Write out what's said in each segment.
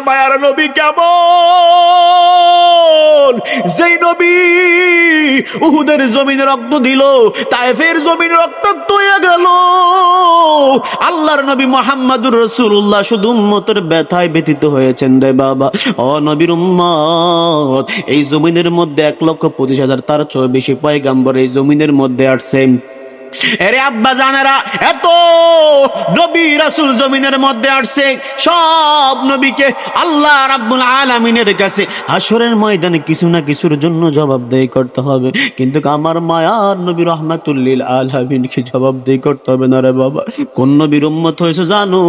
মায়ার নবী কেমন, যেই নবী উহুদের জমিনে রক্ত দিল, তায়েফের জমিনে রক্তাক্ত হয়ে গেল। আল্লাহর নবী মুহাম্মদুর রাসূলুল্লাহ শুধু উম্মতের ব্যথায় ব্যথিত হয়েছেন রে বাবা। ও নবীর উম্মত, এই জমিনের মধ্যে 1,25,000 তার চেয়ে বেশি পয়গাম্বর এই জমিনের মধ্যে আসছেন। এরে আব্বা জানেরা, এত নবী রাসূল জমিনের মধ্যে আসছে, সব নবীকে আল্লাহ রাব্বুল আলামিনের কাছে হাসরের ময়দানে কিছু না কিছুর জন্য জবাবদেহি করতে হবে, কিন্তু আমার মায়ার নবী রাহমাতুল লিল আলামিনকে জবাবদেহি করতে হবে না রে বাবা। কোন নবীর উম্মত হয়েছে জানো?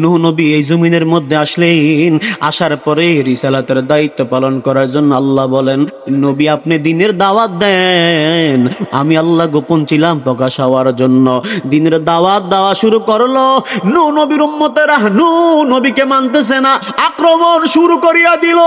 নূহ নবী এই জমিনের মধ্যে আসলেন, আসার পরে রিসালাতের দায়িত্ব পালন করার জন্য আল্লাহ বলেন, নবী আপনি দ্বীনের দাওয়াত দেন। আমি আল্লাহ গোপন ছিলাম প্রকাশ হওয়ার জন্য। দ্বীনের দাওয়াত দেওয়া শুরু করলো। নূহ নবীর উম্মতেরা নূহ নবীকে মানতেছে না, আক্রমণ শুরু করিয়া দিল।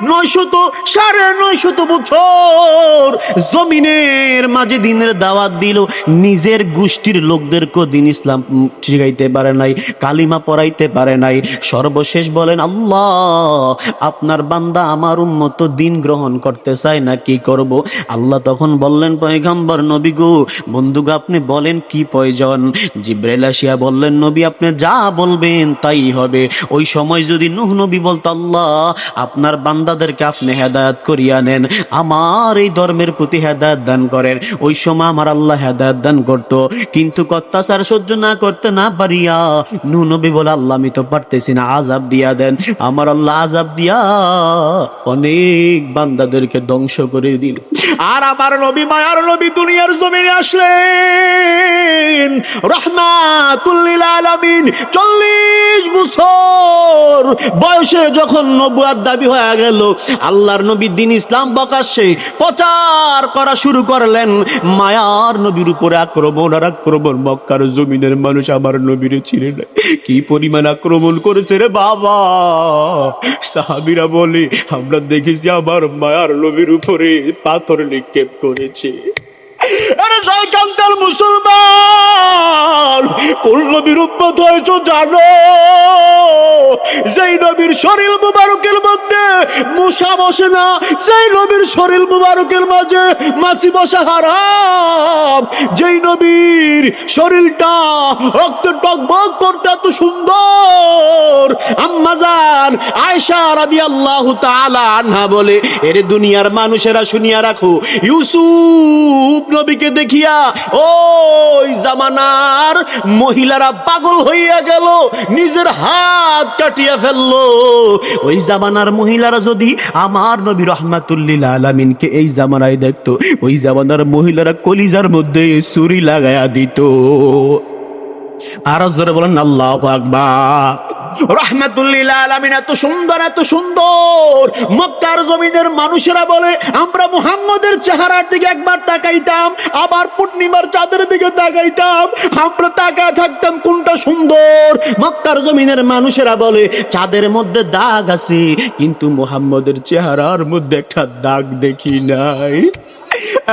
900 বছর জমিনের মাঝে দ্বীনের দাওয়াত দিল, নিজের গোষ্ঠীর লোকদেরকে দ্বীন ইসলাম শিখাইতে পারে নাই, কালিমা পড়াইতে পারে নাই। সর্বশেষ বলেন, আল্লাহ আপনার বান্দা আমার উম্মত দ্বীন গ্রহণ করতে চায় না, কি করব? আল্লাহ তখন বললেন, পয়গম্বর নবী গো, বন্ধুগো আপনি বলেন কি প্রয়োজন? জিবরাইল আসিয়া বললেন, নবী আপনি যা বলবেন তাই হবে। ওই সময় যদি নূহ নবী বলতো, আল্লাহ আপনার বান্দাদেরকে আপনি হেদায়েত করিয়া নেন, আমার এই ধর্মের প্রতি হেদায়েত দান করেন, ওই সময় আমার আল্লাহ হেদায়েত দান করতো। কিন্তু অত্যাচার সহ্য না করতে না পারিয়া নূহ নবী বলে, আল্লাহ আমি তো পারতেছি না, আযাব দিয়া দেন। আমার আল্লাহ আযাব দিয়া অনেক বান্দাদেরকে ধ্বংস করে দিল। আর আমার নবী মায়ার নবী দুনিয়ার জমিনে আসলেন রাহমাতুল লিল আলামিন। 40 বছর বয়সে যখন নবুয়ত দাবি হয়ে গেল, আল্লাহর নবী দ্বীন ইসলাম প্রকাশ্যে প্রচার করা শুরু করলেন। মায়ার নবীর উপরে আক্রমণ আর আক্রমণ। মক্কার জমিনের মানুষ আমার নবীরে চিনে না, কি পরিমাণ আক্রমণ করেছে রে বাবা। সাহাবীরা বলে, আমরা দেখেছি আমার মায়ার নবীর উপরে পাথর নিক্ষেপ করেছে। আরে জয়কান্তার মুসলমান, কোন নবীর উম্মত হয়েছো জানো? যেই নবীর শরীর মুবারকের মধ্যে মশা বসে না, যেই নবীর শরীর মুবারকের মাঝে মাছি বসা হারাম, যেই নবীর শরীরটা রক্ত টকবক করতে এত সুন্দর। আম্মা জান আয়েশা রাদিয়াল্লাহু তাআলা আনহা বলে, এর দুনিয়ার মানুষেরা শুনিয়া রাখো, ইউসুফ নবীকে দেখিয়া ওই জামানার মহিলারা পাগল হইয়া গেল, নিজের হাত কাটিয়া ফেললো। ওই জামানার মহিলারা যদি আমার নবী রাহমাতুল লিল আলামিনকে এই জামানায় দেখতো, ওই জামানার মহিলারা কলিজার মধ্যে ছুরি লাগায়া দিত। আরো জোরে বলেন আল্লাহু আকবার। রাহমাতুল লিল আলামিন এত সুন্দর, এত সুন্দর। মক্কার জমিনের মানুষেরা বলে, আমরা মুহাম্মদের চেহারার দিকে একবার তাকাইতাম, আবার পূর্ণিমার চাঁদের দিকে তাকাইতাম, আমরা তাকায় থাকতাম কোনটা সুন্দর। মক্কার জমিনের মানুষেরা বলে, চাঁদের মধ্যে দাগ আছে, কিন্তু মুহাম্মদের চেহারার মধ্যে একটা দাগ দেখি নাই।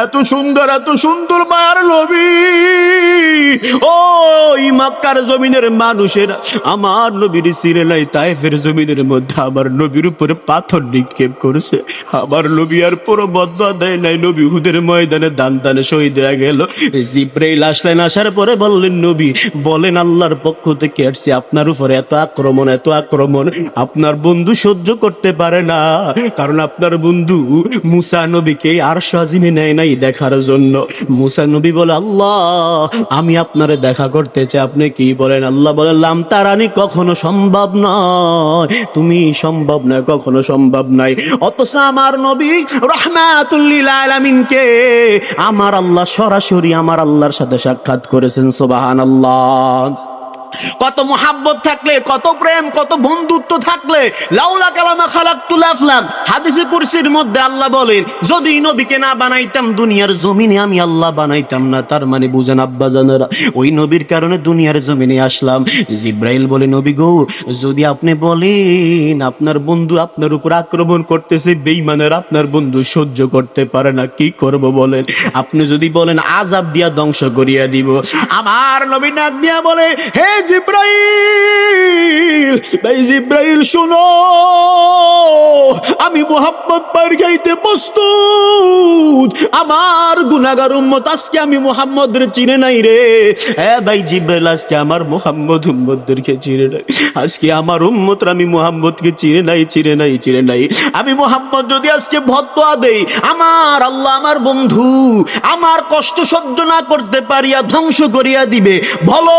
এত সুন্দর, এত সুন্দর মায়ার নবী। ওই মক্কার জমিনের মানুষেরা আমার নবীর চিনে নাই, তায়েফের জমিনের মধ্যে আমার নবীর উপরে পাথর নিক্ষেপ করেছে। আমার নবী আর পুরো বদদুয়া দেয় নাই, নবী উহুদের ময়দানে দান দানে শহীদ হয়ে গেল। জিবরাইল আসলেন, আসার পরে বললেন, নবী বলেন আল্লাহর পক্ষ থেকে আসছে, আপনার উপরে এত আক্রমণ, এত আক্রমণ আপনার বন্ধু সহ্য করতে পারে না, কারণ আপনার বন্ধু মুসা নবীকে আরশ আজিমে নেয় নাই দেখার জন্য। মুসা নবী বলে, আল্লাহ আমি আপনারে দেখা করতে চাই। আপনি কি বলেন? আল্লাহ বলে, লাম তারানি কখনো সম্ভব নয়, তুমি সম্ভব নয়, কখনো সম্ভব নয়। অথচ আমার নবী রাহমাতুল লিল আলামিনকে আমার আল্লাহ সরাসরি আমার আল্লাহর সাথে সাক্ষাৎ করেছেন। সুবহানাল্লাহ। কত মোহাব্বত থাকলে, কত প্রেম, কত বন্ধুত্ব থাকলে, লাউলা কালামা খালাকতুল আফলাক, হাদিসে কুরসির মধ্যে আল্লাহ বলেন, যদি নবীকে না বানাইতাম দুনিয়ার জমিনে আমি আল্লাহ বানাইতাম না। তার মানে বুঝেন আব্বা জানেরা, ওই নবীর কারণে দুনিয়ার জমিনে আসলাম। জিবরাইল বলে, নবী গো, যদি আপনি বলেন আপনার বন্ধু আপনার উপর আক্রমণ করতেছে, বেঈমানের আপনার বন্ধু সহ্য করতে পারে না, কি করব বলেন? আপনি যদি বলেন আযাব দিয়া ধ্বংস করিয়া দিব। আমার নবী ডাক দিয়া বলে, হে জিবরাইল, ভাই জিব্রাইল শুনো, আমি মুহাম্মদ পার খাইতে প্রস্তুত। আমার গুনাহগার উম্মত আজকে আমি মুহাম্মদের চিনে নাই রে। হ্যাঁ ভাই জিব্রাইল, আজকে আমার মুহাম্মদ উম্মতদেরকে চিনে নাই। আজকে আমার উম্মতরা আমি মুহাম্মদকে চিনে নাই। আমি মুহাম্মদ যদি আজকে ভদ্দোয়া দেই, আমার আল্লাহ আমার বন্ধু আমার কষ্ট সহ্য না করতে পারিয়া ধ্বংস করিয়া দিবে বলো।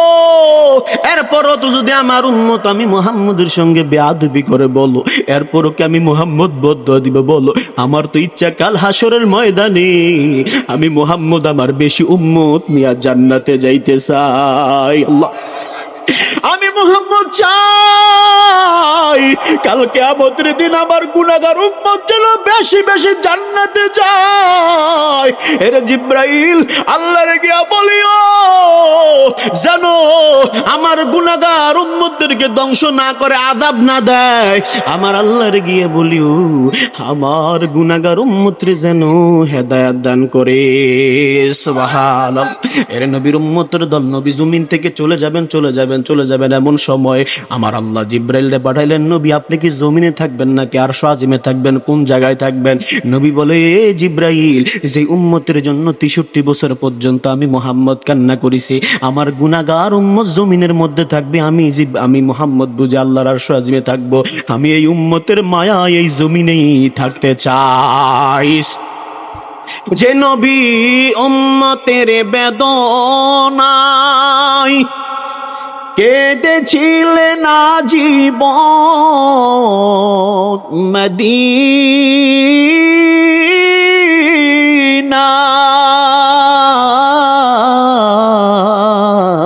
এরপরও তো যদি আমার উম্মত আমি মুহাম্মদের সঙ্গে বেয়াদবি করে বলো, এরপরও কি আমি মুহাম্মদ বদ্দোয়া দিব বলো? আমার তো ইচ্ছা কাল হাসরের ময়দানে আমি মুহাম্মদ আমার বেশি উম্মত নিয়ে জান্নাতে যাইতে চাই। আল্লাহ, আমি মুহাম্মদ চাই কালকে কিয়ামতের দিন আমার গুনাহগার উম্মত যেন বেশি বেশি জান্নাতে যায়। এরে জিব্রাইল, আল্লাহরে গিয়া বলিও যেন আমার গুনাহগার উম্মতদেরকে ধ্বংস না করে, আযাব না দেয়। আমার আল্লাহরে গিয়ে বলিও আমার গুনাহগার উম্মতরে যেন হেদায়েত দান করে। সুবহানাল্লাহ। এরে নবীর উম্মতের দল নবী জমিন থেকে চলে যাবেন এমন সময় আমার আল্লাহ জিব্রাইলরে পাঠাইলেন, নবী আপনি কি জমিনে থাকবেন নাকি আরশ আজিমে থাকবেন, কোন জায়গায় থাকবেন? নবী বলে, এ জিব্রাইল, যে উম্মতের জন্য 63 বছর পর্যন্ত আমি মুহাম্মদ কান্না করেছি, আমার গুনাহগার উম্মত জমিনের মধ্যে থাকবে, আমি মুহাম্মদ বুঝে আল্লাহর আরশ আজিমে থাকবো। আমি এই উম্মতের মায়া এই জমিনেই থাকতে চাই। যে নবী উম্মতের বেদনায় কেঁদেছিলেন আজীবন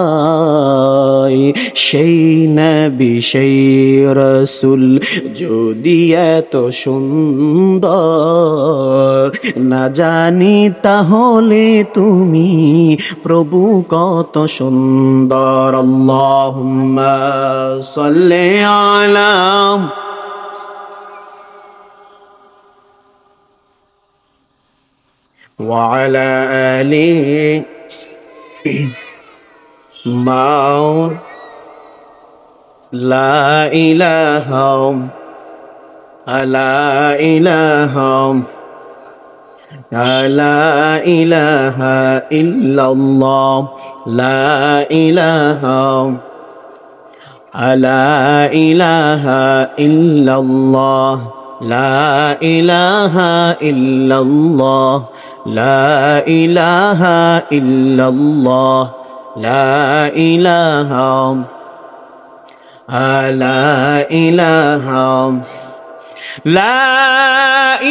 মদিনায়, সেই নবী সেই রাসূল যদি এত সুন্দর না জানি তাহলে তুমি প্রভু কত সুন্দর। আল্লাহুম্মা সাল্লি আলা ওয়া আলা আলি মাও লা ইলাহা লা ইলাহা লা ইলাহা ইল্লাল্লাহ লা ইলাহা লা ইলাহা ইল্লাল্লাহ লা ইলাহা ইল্লাল্লাহ লা ইলাহা ইল্লাল্লাহ লা ইলাহা লা ইলাহা লা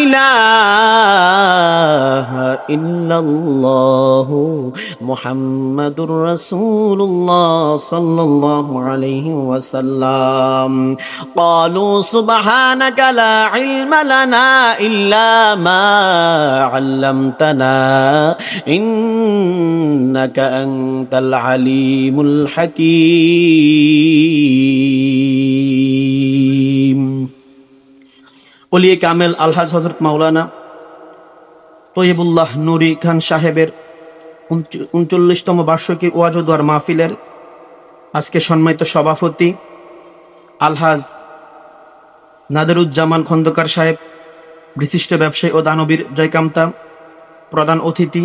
ইলাহা ইল্লাল্লাহু মুহাম্মাদুর রাসূলুল্লাহ সাল্লাল্লাহু আলাইহি ওয়াসাল্লাম। ক্বালু সুবহানাকা লা ইলমা লানা ইল্লা মা আল্লামতানা ইন্নাকা আনতাল আলিমুল হাকীম। ওলিয়ে কামেল আলহাজ হযরত মাওলানা তৈয়বুল্লাহ নুরি খান সাহেবের 39তম বার্ষিকী ওয়াজ ও দোয়ার মাহফিলের আজকে সম্মানিত সভাপতি আলহাজ নাদেরুজ্জামান খন্দকার সাহেব, বিশিষ্ট ব্যবসায়ী ও দানবীর জয়কামতা, প্রধান অতিথি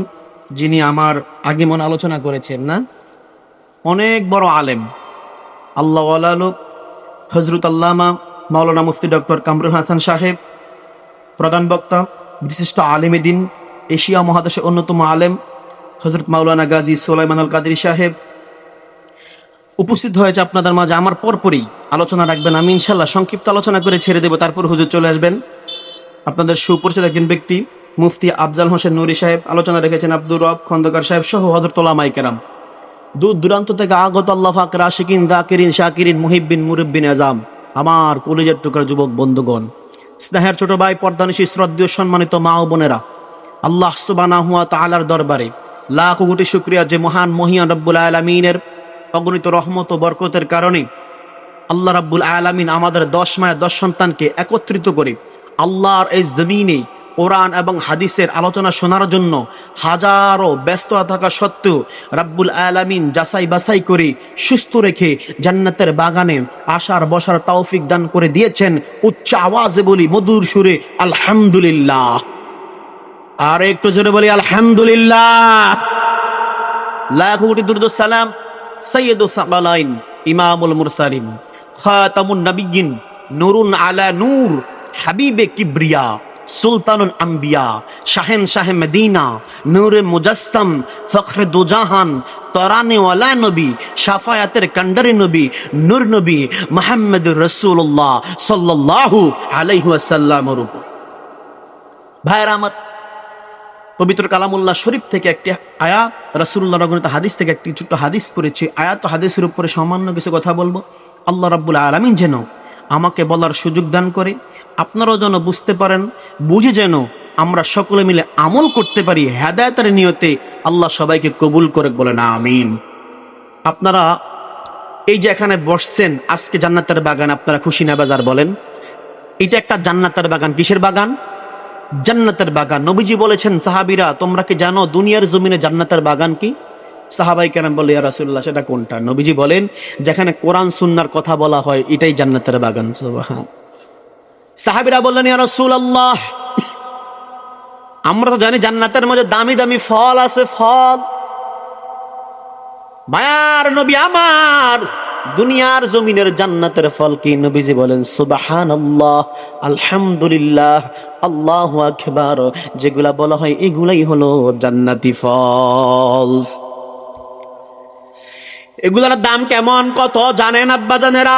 যিনি আমার আগমন আলোচনা করেছেন, না অনেক বড় আলেম, আল্লাহওয়ালা লোক, হযরত আল্লামা মাওলানা মুফতি ডক্টর কামরুল হাসান সাহেব, প্রধান বক্তা বিশিষ্ট আলেমে দিন, এশিয়া মহাদেশের অন্যতম আলেম হযরত মাওলানা গাজী সুলাইমান আল কাদরি সাহেব উপস্থিত হয়েছে আপনাদের মাঝে। আমার পরপরই আলোচনা রাখবেন, আমি ইনশাল্লাহ সংক্ষিপ্ত আলোচনা করে ছেড়ে দেব, তারপর হুজুর চলে আসবেন। আপনাদের সুপরিচিত একজন ব্যক্তি মুফতি আফজাল হোসেন নুরি সাহেব, আলোচনা রেখেছেন আব্দুর রব খন্দকার সাহেব সহ হযরত উলামায়ে কেরাম, দূর দূরান্ত থেকে আগত আল্লাহ পাকের আশিকিন যাকিরিন শাকিরিন মুহিব্বিন মুরব্বিন আযাম, আমার কলিজার টুকরা যুবক বন্ধুগণ, স্নেহের ছোট ভাই, পর্দানিশী শ্রদ্ধেয় সম্মানিত মা ও বোনেরা, আল্লাহ সুবহানাহু ওয়া তাআলার দরবারে লাখ কোটি শুকরিয়া যে মহান মহিয়ান রব্বুল আলামিনের অগণিত রহমত ও বরকতের কারণে আল্লাহ রাব্বুল আলামিন আমাদের 10 মায়ের 10 সন্তানকে একত্রিত করে আল্লাহর এই জমিনে কোরআন এবং হাদিসের আলোচনা শোনার জন্য হাজারো ব্যস্ততা থাকা সত্ত্বেও রাব্বুল আলামিন যাচাই বাছাই করে সুস্থ রেখে জান্নাতের বাগানে আসার বসার তৌফিক দান করে দিয়েছেন। উচ্চ আওয়াজে বলি মধুর সুরে আলহামদুলিল্লাহ। আর একটু জোরে বলি আলহামদুলিল্লাহ। লাখো কোটি দুরূদ ও সালাম সাইয়্যিদুস সাকালাইন ইমামুল মুরসালিন খাতামুন নবিয়্যিন নূরুন আলা নূর হাবিবে কিবরিয়া সুলতানুল আম্বিয়া শাহেন শাহে মদিনা নূরে মুজাসসাম ফখরে দুজাহান তরানে ওয়ালা নবী শাফায়াতের কান্ডারি নবী নূর নবী মুহাম্মদুর রাসূলুল্লাহ সাল্লাল্লাহু আলাইহি ওয়াসাল্লামের উপর। ভাইরা আমার, পবিত্র কালামুল্লাহ শরীফ থেকে একটি আয়াত, রাসূলুল্লাহর বর্ণিত হাদিস থেকে একটি ছোট্ট হাদিস পড়েছি। আয়াত ও হাদিসের উপরে সামান্য কিছু কথা বলবো। আল্লাহ রাব্বুল আলামিন যেন আমাকে বলার সুযোগ দান করে, আপনারাও যেন বুঝতে পারেন, বুঝে যেন আমরা সকলে মিলে আমল করতে পারি হেদায়েতের নিয়তে। আল্লাহ সবাইকে কবুল করে বলেন আমিন। আপনারা এই যে এখানে বসছেন, আজকে জান্নাতের বাগান, আপনারা খুশি না বেজার বলেন? এটা একটা জান্নাতের বাগান। কিসের বাগান? জান্নাতের বাগান। নবীজি বলেছেন, সাহাবীরা তোমরা কি জানো দুনিয়ার জমিনে জান্নাতের বাগান কি? সাহাবাই কেরাম বলে, ইয়া রাসূলুল্লাহ সেটা কোনটা? নবীজি বলেন, যেখানে কোরআন সুন্নাহর কথা বলা হয় এটাই জান্নাতের বাগান। সুবহান। সাহাবীরা বললেন, ইয়া রাসূলুল্লাহ আমরা তো জানি জান্নাতের মধ্যে দামি দামি ফল আছে, ফল। মায়ার নবী আমার, দুনিয়ার জমিনের জান্নাতের ফল কি? নবীজি বলেন, সুবহানাল্লাহ, আলহামদুলিল্লাহ, আল্লাহু আকবার। যেগুলা বলা হয় এগুলাই হলো জান্নাতি ফল। এগুলার দাম কেমন, কত জানেন আব্বা জানেরা?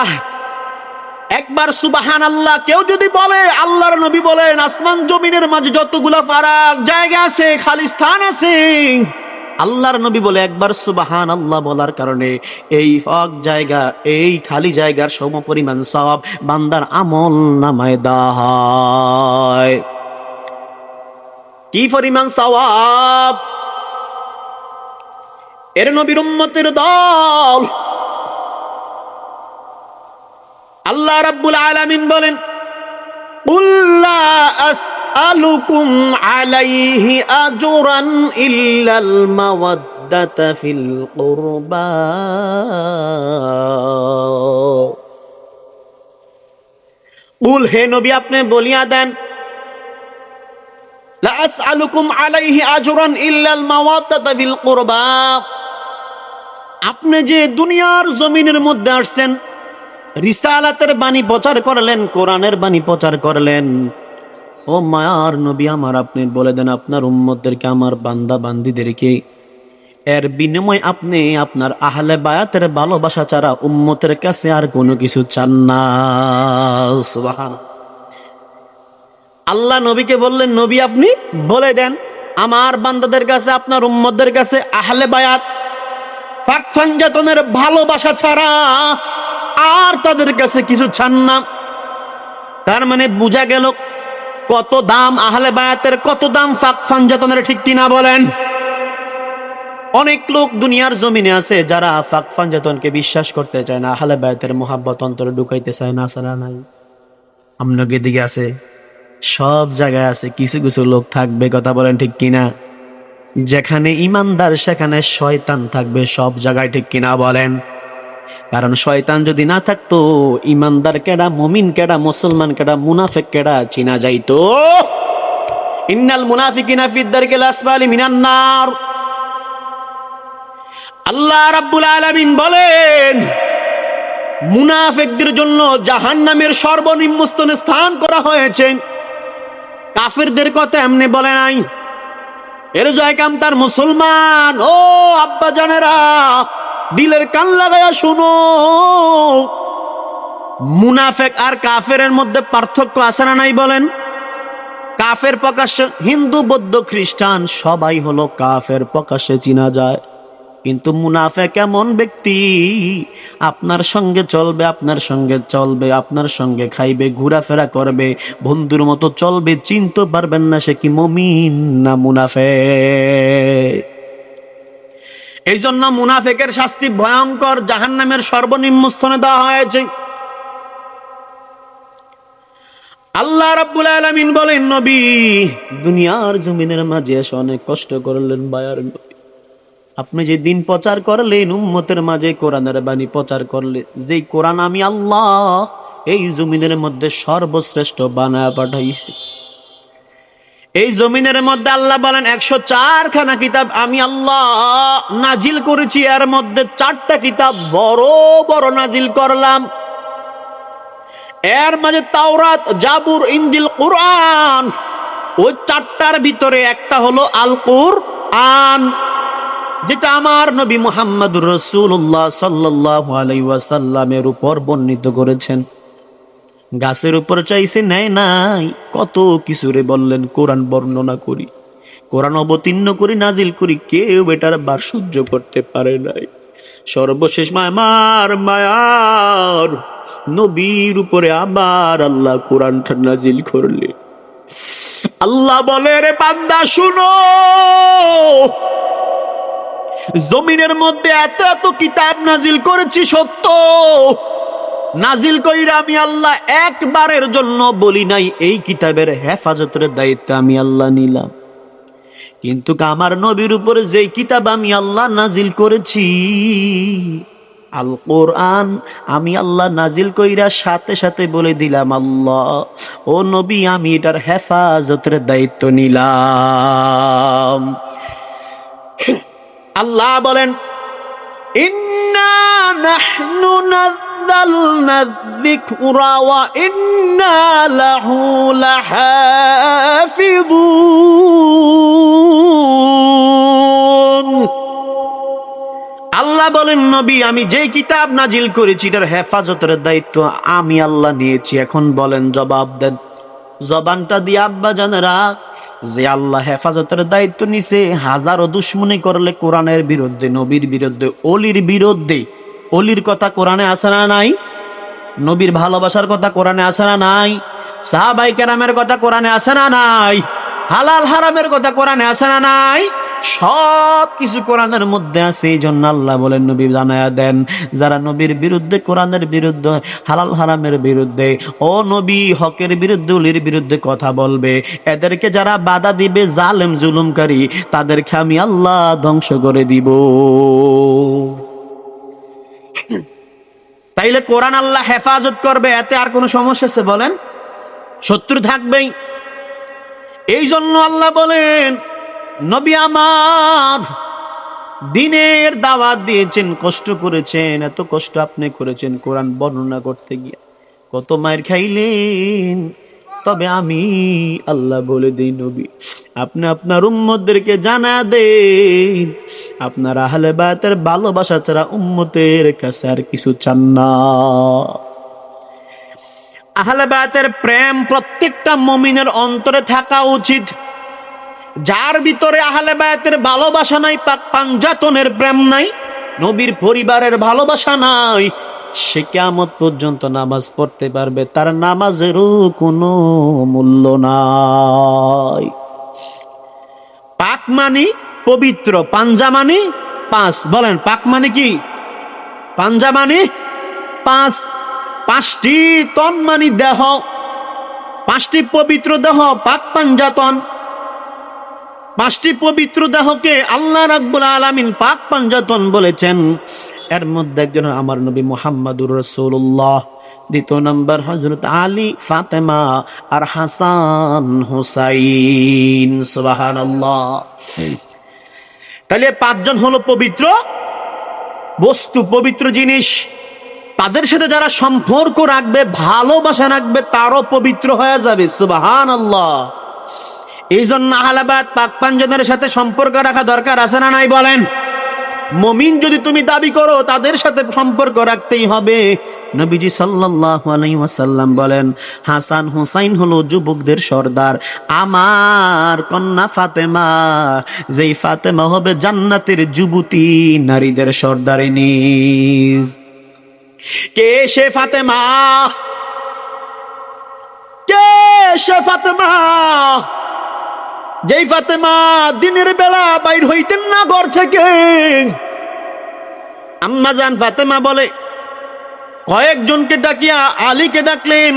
একবার সুবহানাল্লাহ কেউ যদি বলে, আল্লাহর নবী বলেন, আসমান জমিনের মাঝে যতগুলা ফারাক জায়গা আছে, খালি স্থান আছে, আল্লাহর নবী বলে একবার সুবহানাল্লাহ বলার কারণে এই ফাঁক জায়গা, এই খালি জায়গার সমপরিমাণ সওয়াব বান্দার আমল নামায় দেওয়া হয়। কি পরিমাণ সওয়াব! এর নবীর উম্মতের দল। আল্লাহ রাব্বুল আলামিন বলেন, কুল লা আসআলুকুম আলাইহি আজরান ইল্লাল মাওয়াদ্দাতা ফিল কুরবা। কুল, হে নবী আপনি বলিয়া দেন, লা আসআলুকুম আলাইহি আজরান ইল্লাল মাওয়াদ্দাতা ফিল কুরবা। আপনি যে দুনিয়ার জমিনের মধ্যে আসছেন, রিসালাতের বাণী প্রচার করলেন, কোরআনের বাণী প্রচার করলেন, ও মায়ার নবী আমার, আপনি বলে দেন আপনার উম্মতদেরকে, আমার বান্দা বান্দীদেরকে, এর বিনিময় আপনি আপনার আহলে বায়াতের ভালোবাসা ছাড়া উম্মতের কাছে আর কোনো কিছু চান না। সুবহানাল্লাহ। আল্লাহ নবীকে বললেন, নবী আপনি বলে দেন আমার বান্দাদের কাছে, আপনার উম্মতদের কাছে আহলে বায়াত ফাক ফানজাতনের ভালোবাসা ছাড়া আর তাদের কাছে কিছু চান না। তার মানে বোঝা গেল কত দাম আহলে বায়াতের, কত দাম ফাক ফানজাতনের, ঠিক কিনা বলেন? অনেক লোক দুনিয়ার জমিনে আছে যারা ফাক ফানজাতনকে বিশ্বাস করতে চায় না, আহলে বায়াতের মোহাব্বত অন্তরে ঢুকাইতে চায় না। সারা নাই আমনকে দিকে আছে, সব জায়গায় আছে। কিছু কিছু লোক থাকবে, কথা বলেন ঠিক কিনা? যেখানে ইমানদার সেখানে শয়তান থাকবে, সব জায়গায়, ঠিক কিনা বলেন? কারণ শয়তান যদি না থাকতো, ইমানদার কেডা, মুমিন কেডা, মুসলমান কেডা, মুনাফিক কেডা চিনা যাইতো। ইন্নাল মুনাফিকিনা ফিদ দারকিল আসফালি মিনান নার। আল্লাহ রাব্বুল আলামিন বলেন, মুনাফিকদের জন্য জাহান্নামের সর্বনিম্ন স্থান করা হয়েছে। কাফেরদের কথা এমনি বলে নাই। এর জয়কাম তার মুসলমান, ও আব্বা জানেরা, দিলের কান লাগায়া শুনো, মুনাফিক আর কাফেরের মধ্যে পার্থক্য আছে না নাই বলেন? কাফের প্রকাশ্যে, হিন্দু বৌদ্ধ খ্রিস্টান সবাই হলো কাফের, প্রকাশ্যে চিনা যায়। কিন্তু মুনাফিক এমন ব্যক্তি, আপনার সঙ্গে চলবে, আপনার সঙ্গে চলবে, আপনার সঙ্গে খাইবে, ঘোরাফেরা করবে, বন্ধুর মতো চলবে, চিনতে পারবেন না সে কি মুমিন না মুনাফিক। এই জন্য মুনাফিকের শাস্তি ভয়ঙ্কর, জাহান্নামের সর্বনিম্ন স্থানে দেওয়া হয়েছে। আল্লাহ রাব্বুল আলামিন বলেন, নবী দুনিয়ার জমিনের মাঝে এসে অনেক কষ্ট করলেন বায়ার নবী, আপনি যে দিন প্রচার করলেন, উম্মতের মাঝে কোরআনের বাণী প্রচার করলেন, যেই কোরআন আমি আল্লাহ এই জমিনের মধ্যে সর্বশ্রেষ্ঠ বানায় পাঠাইছি। এই জমিনের মধ্যে আল্লাহ বলেন 104 খানা কিতাব আমি আল্লাহ নাজিল করেছি, এর মধ্যে 4টা কিতাব বড় বড় নাজিল করলাম। এর মাঝে তাওরাত, জাবুর, ইনজিল, কুরআন, ওই 4টার ভিতরে একটা হলো আল কুরআন, যেটা আমার নবী মুহাম্মদুর রাসূলুল্লাহ সাল্লাল্লাহু আলাইহি ওয়াসাল্লামের উপর বর্ণিত করেছেন। গাছের উপর চাইছে নেয় নাই, কত কিছুরে বললেন কোরআন বর্ণনা করি, কোরআন অবতীর্ণ করি, নাজিল করি, কেউ এটার বার সহ্য করতে পারে নাই। সর্বশেষ মায়ার নবীর উপরে আবার আল্লাহ কোরআনটা নাজিল করলে। আল্লাহ বলে, রে বান্দা শুনো, জমিনের মধ্যে এত এত কিতাব নাজিল করেছি সত্য, নাজিল কইরা আমি আল্লাহ একবারের জন্য বলি নাই এই কিতাবের হেফাজতের দায়িত্ব আমি আল্লাহ নিলাম। কিন্তু আমার নবীর উপরে যেই কিতাব আমি আল্লাহ নাজিল করেছি আল কোরআন, আমি আল্লাহ নাজিল কইরা সাথে সাথে বলে দিলাম, আল্লাহ ও নবী আমি এটার হেফাজতের দায়িত্ব নিলাম। আল্লাহ বলেন, ইন্না নাহনু নাযালনা যিকরা ওয়া ইন্না লাহু লাহাফিযুন। আল্লাহ বলেন, নবী আমি যে কিতাব নাজিল করেছি এটার হেফাজতের দায়িত্ব আমি আল্লাহ নিয়েছি। এখন বলেন, জবাব দেন, জবানটা দিয়ে আব্বা জানেরা, যে আল্লাহ হেফাজতের দায়িত্ব নিছে, হাজারো দুশ্মনী করলে কোরআনের বিরুদ্ধে, নবীর বিরুদ্ধে, অলির বিরুদ্ধে, অলির কথা কোরআনে আছে না নাই? নবীর ভালোবাসার কথা কোরআনে আছে না নাই? সাহাবায়ে কেরামের কথা কোরআনে আছে না নাই? হালাল হারামের কথা কোরআনে আছে না নাই? সব কিছু কোরআনের মধ্যে আছে। এই জন্য আল্লাহ বলেন, নবী জানায়া দেন, যারা নবীর বিরুদ্ধে, কোরআনের বিরুদ্ধে, হালাল হারামের বিরুদ্ধে, ও নবী হকের বিরুদ্ধে, অলির বিরুদ্ধে কথা বলবে, এদেরকে যারা বাধা দিবে, জালেম জুলুমকারী, তাদেরকে আমি আল্লাহ ধ্বংস করে দিব। তাইলে কোরআন আল্লাহ হেফাজত করবে, এতে আর কোনো সমস্যা আছে বলেন? শত্রু থাকবেই। এই জন্য আল্লাহ বলেন, নবী আমার দিনের দাওয়াত দিয়েছেন, কষ্ট করেছেন, এত কষ্ট আপনি করেছেন কোরআন বর্ণনা করতে গিয়ে, কত মায়ের খাইলেন। তবে আমি আল্লাহ বলে দিই, নবী আপনি আপনার উম্মতদেরকে জানা দেন, আপনার আহলে বায়াতের ভালোবাসা ছাড়া উম্মতের কাছে আর কিছু চান না। আহলে বায়াতের প্রেম প্রত্যেকটা মুমিনের অন্তরে থাকা উচিত। যার ভিতরে আহলে বায়াতের ভালোবাসা নাই, পাক পাঞ্জাতনের প্রেম নাই, নবীর পরিবারের ভালোবাসা নাই, সে কিয়ামত পর্যন্ত নামাজ পড়তে পারবে, তার নামাজেরও কোনো মূল্য নাই। পাক মানি পবিত্র, পাঞ্জা মানি 5। বলেন, পাক মানে কি? পাঞ্জা মানি 5। 5টি তন মানি দেহ, 5টি পবিত্র দেহ পাক পাঞ্জাতন। 5টি পবিত্র দেহকে আল্লাহ রাব্বুল আলামিন পাক পাঞ্জাতন বলেছেন। এর মধ্যে একজন আমার নবী মুহাম্মদুর রাসূলুল্লাহ, 2 নম্বর হযরত আলী, ফাতেমা আর হাসান হুসাইন। সুবহানাল্লাহ। তাহলে 5 জন হলো পবিত্র বস্তু, পবিত্র জিনিস। তাদের সাথে যারা সম্পর্ক রাখবে, ভালোবাসা রাখবে, তারও পবিত্র হয়ে যাবে। সুবহানাল্লাহ। এই জন্য আহলে বায়াত পাক পাঞ্জাতনের সাথে সম্পর্ক রাখা দরকার আছে না নাই বলেন? মুমিন যদি তুমি দাবি করো, তাদের সাথে সম্পর্ক রাখতেই হবে। নবীজি সাল্লাল্লাহু আলাইহি ওয়াসাল্লাম বলেন, হাসান হুসাইন হলো যুবকদের সর্দার, আমার কন্যা ফাতেমা, যেই ফাতেমা হবে জান্নাতের যুবতী নারীদের সর্দারিনী। কে সে ফাতেমা? কে সে ফাতেমা? যেই ফাতেমা দিনের বেলা বাইর হইতেন না ঘর থেকে। আম্মা জান ফাতেমা বলে, কয়েকজনকে ডাকিয়া আলীকে ডাকলেন,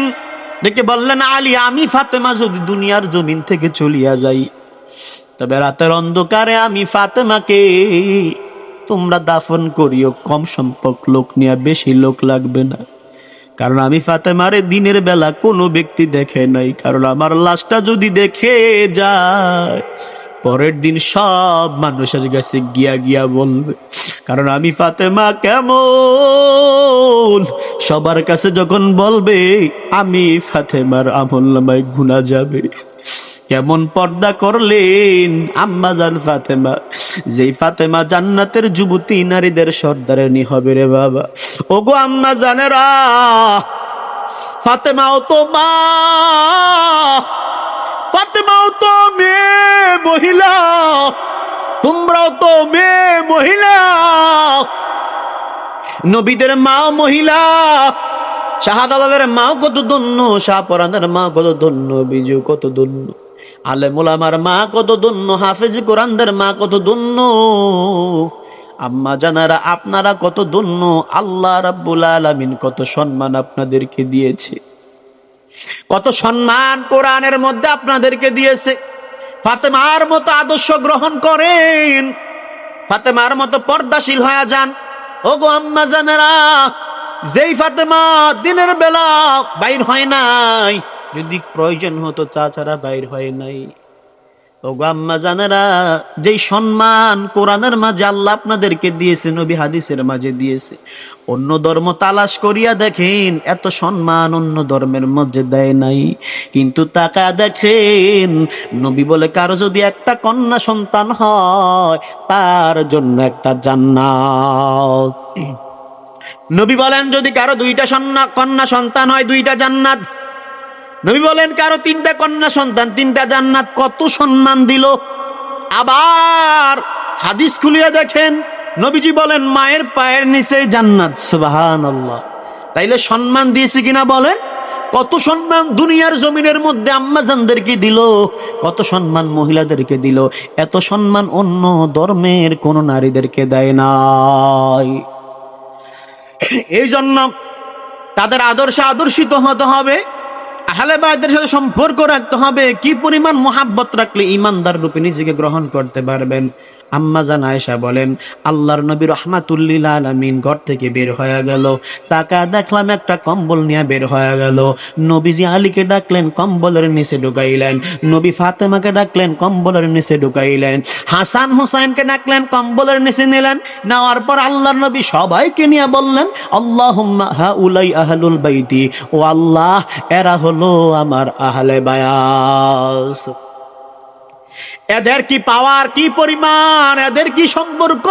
ডেকে বললেন, আলী, আমি ফাতেমা যদি দুনিয়ার জমিন থেকে চলিয়া যাই, তবে রাতের অন্ধকারে আমি ফাতেমাকে তোমরা দাফন করিও, কম সংখ্যক লোক নিয়ে, বেশি লোক লাগবে না। কারণ আমি ফাতেমারে দিনের বেলা কোনো ব্যক্তি দেখে নাই, কারণ আমার লাশটা যদি দেখে যায় পরের দিন সব মানুষের কাছে গিয়া গিয়া বলবে, কারণ আমি ফাতেমা কেমন সবার কাছে যখন বলবে, আমি ফাতেমার আমলনামায় গুনাহ যাবে। কেমন পর্দা করলেন আম্মা জান ফাতেমা, যেই ফাতেমা জান্নাতের যুবতী নারীদের সর্দারিনী হবে রে বাবা। ওগো আম্মা জানেরা, ফাতেমাও তো মা, ফাতেমাও তো মেয়ে মহিলা, তোমরাও তো মেয়ে মহিলা, নবীদের মাও মহিলা, শাহাদাতের মাও কত ধন্য, শাহপরানের মা কত ধন্য, বিজু কত ধন্য, আলেমুল আমার মা কত ধন্য, হাফেজ কোরআনদের মা কত ধন্য। আম্মা জানারা আপনারা কত ধন্য, আল্লাহ রাব্বুল আলামিন কত সম্মান আপনাদেরকে দিয়েছে, কত সম্মান কোরআনের মধ্যে আপনাদেরকে দিয়েছে। ফাতেমার মতো আদর্শ গ্রহণ করেন, ফাতেমার মতো পর্দাশীল হয়ে যান। ওগো আম্মা জানেরা, যেই ফাতেমা দিনের বেলা বাইর হয় নাই, যদি প্রয়োজন হতো তাছাড়া বাইর হয় নাই। ওগো আম্মা জানেরা, যেই সম্মান কোরআনের মাঝে আল্লাহ আপনাদেরকে দিয়েছে, নবী হাদিসের মাঝে দিয়েছে, অন্য ধর্ম তালাশ করিয়া দেখেন এত সম্মান অন্য ধর্মের মধ্যে দেয় নাই। কিন্তু তাকা দেখেন, নবী বলে কারো যদি একটা কন্যা সন্তান হয় তার জন্য একটা জান্নাত। নবী বলেন যদি কারো দুইটা কন্যা সন্তান হয় দুইটা জান্নাত। নবী বলেন কারো তিনটা কন্যা সন্তান তিনটা জান্নাত। কত সম্মান দিল। আবার হাদিস খুলিয়ে দেখেন, নবীজি বলেন মায়ের পায়ের নিচে জান্নাত। সুবহানাল্লাহ। তাইলে সম্মান দিয়েছে কিনা বলেন? কত সম্মান দুনিয়ার জমিনের মধ্যে আম্মাজানদেরকে দিল, কত সম্মান মহিলাদেরকে দিল। এত সম্মান অন্য ধর্মের কোন নারীদেরকে দেয় নাই। এই জন্য তাদের আদর্শে আদর্শিত হতে হবে, আহলে বায়তের সাথে সম্পর্ক রাখতে হবে। কি পরিমাণ মোহাব্বত রাখলে ইমানদার রূপে নিজেকে গ্রহণ করতে পারবেন। আম্মা জান আয়েশা বলেন, আল্লাহর নবী রাহমাতুল লিল আলামিন ঘর থেকে বের হয়ে গেল, তাকা দেখলাম একটা কম্বল নিয়ে বের হয়ে গেল। নবীজি আলীকে ডাকলেন, কম্বলের নিচে ঢুকাইলেন। নবী ফাতেমাকে ডাকলেন, কম্বলের নিচে ঢুকাইলেন। হাসান হুসাইনকে ডাকলেন, কম্বলের নিচে নিলেন। নেওয়ার পর আল্লাহর নবী সবাইকে নিয়ে বললেন, আল্লাহুম্মা হাউলাই আহলুল বাইতি, ও আল্লাহ এরা হলো আমার আহলে বায়াত। এদের কি পাওয়ার, কি পরিমাণ, এদের কি সম্পর্ক।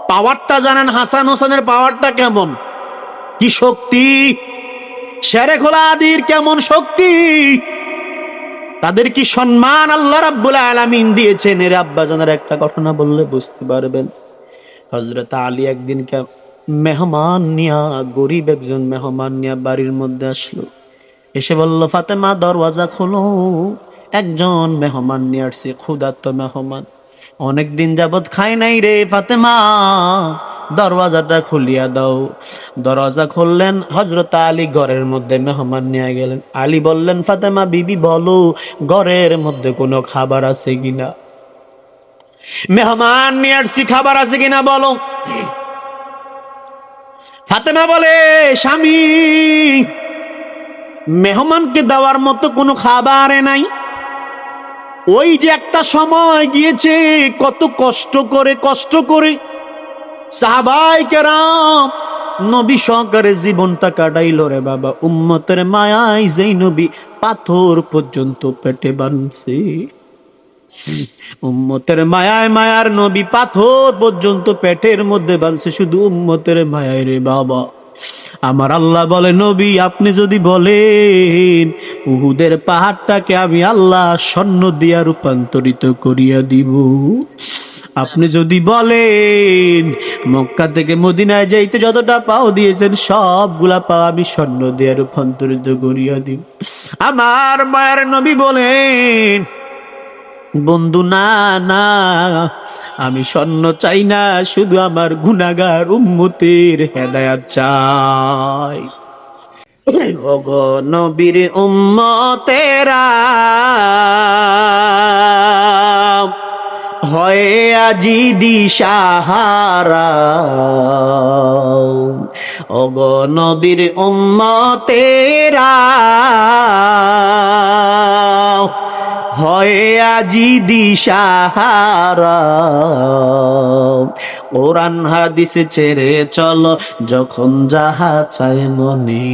পাওয়ারটা জানেন? হাসান হোসেনের পাওয়ারটা কেমন, কি শক্তি। শেরে খোলা আদির কেমন শক্তি, তাদের কি সম্মান আল্লাহ রাব্বুল আলামিন দিয়েছেন। এর আব্বা জানের একটা ঘটনা বললে বুঝতে পারবেন। হযরত আলী একদিন মেহমান নিয়া, গরিব একজন মেহমান নিয়া বাড়ির মধ্যে আসলো। এসে বলল, ফাতেমা দরওয়াজা খোলো, একজন মেহমান নিয়ে আসছে, ক্ষুধার্ত মেহমান, অনেকদিন যাবত খায় নাই রে, ফাতেমা দরওয়াজাটা খুলিয়া দাও। দরওয়াজা খুললেন, হযরত আলী ঘরের মধ্যে মেহমান নিয়ে গেলেন। আলী বললেন, ফাতেমা বিবি বলো ঘরের মধ্যে কোনো খাবার আছে কিনা, মেহমান নিয়ে আসছি, খাবার আছে কিনা বলো। ফাতেমা বলে, স্বামী মেহমানকে দেওয়ার মতো কোনো খাবার নাই। ওই যে একটা সময় গিয়েছে, কত কষ্ট করে সাহাবায়ে কেরাম নবী সহকারে জীবনটা কাটাইল রে বাবা। উম্মতের মায়ায় যেই নবী পাথর পর্যন্ত পেটে বাঁধছে, উম্মতের মায়ায় মায়ার নবী পাথর পর্যন্ত পেটের মধ্যে বাঁধছে, শুধু উম্মতের মায়ায় রে বাবা। আমার আল্লাহ বলে, নবী আপনি যদি বলেন উহুদের পাহাড়টাকে আমি আল্লাহ স্বর্ণ দিয়া রূপান্তরিত করিয়া দিব, আপনি যদি বলেন মক্কা থেকে মদিনায় যাইতে যতটা পাও দিয়েছেন সবগুলা পাও আমি স্বর্ণ দিয়া রূপান্তরিত করিয়া দিব। আমার মায়ের নবী বলেন, বন্ধু না না, আমি স্বর্ণ চাই না, শুধু আমার গুনাহগার উম্মতের হেদায়েত চাই। ওগো নবীর উম্মতেরা হয় আজি দিশাহারা, ওগো নবীর উম্মতেরা হয় আজি দিশাহারা। কোরআন হাদিস ছেড়ে চলো যখন যাহা চায় মনে,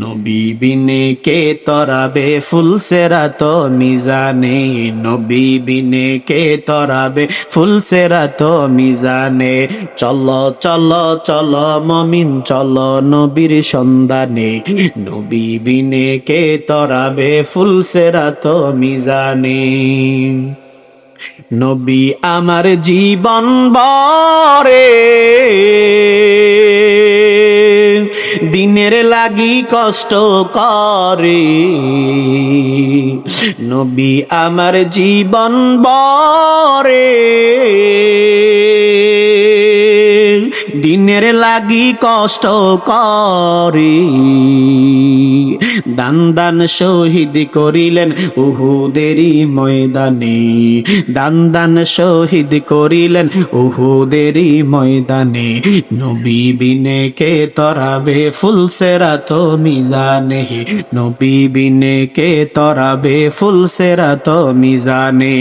নবী বিনে কে তরাবে ফুলসেরাত মিজানে, নবী বিনে কে তরাবে ফুলসেরাত মিজানে। চলো চলো চলো মমিন চলো নবীর সন্ধানে, নবী বিনে কে তরাবে ফুলসেরাত মিজানে। নবী আমার জীবন বরে দিনের লাগি কষ্ট করে, নবী আমার জীবন বরে দিনের লাগি কষ্ট করে। দান দান শহীদ করিলেন উহুদেরই ময়দানে, দান দান শহীদ করিলেন উহুদেরই ময়দানে। নবী বিনে কে তরাবে ফুলসেরাত মিজানে, নবী বিনে কে তরাবে ফুলসেরাত মিজানে।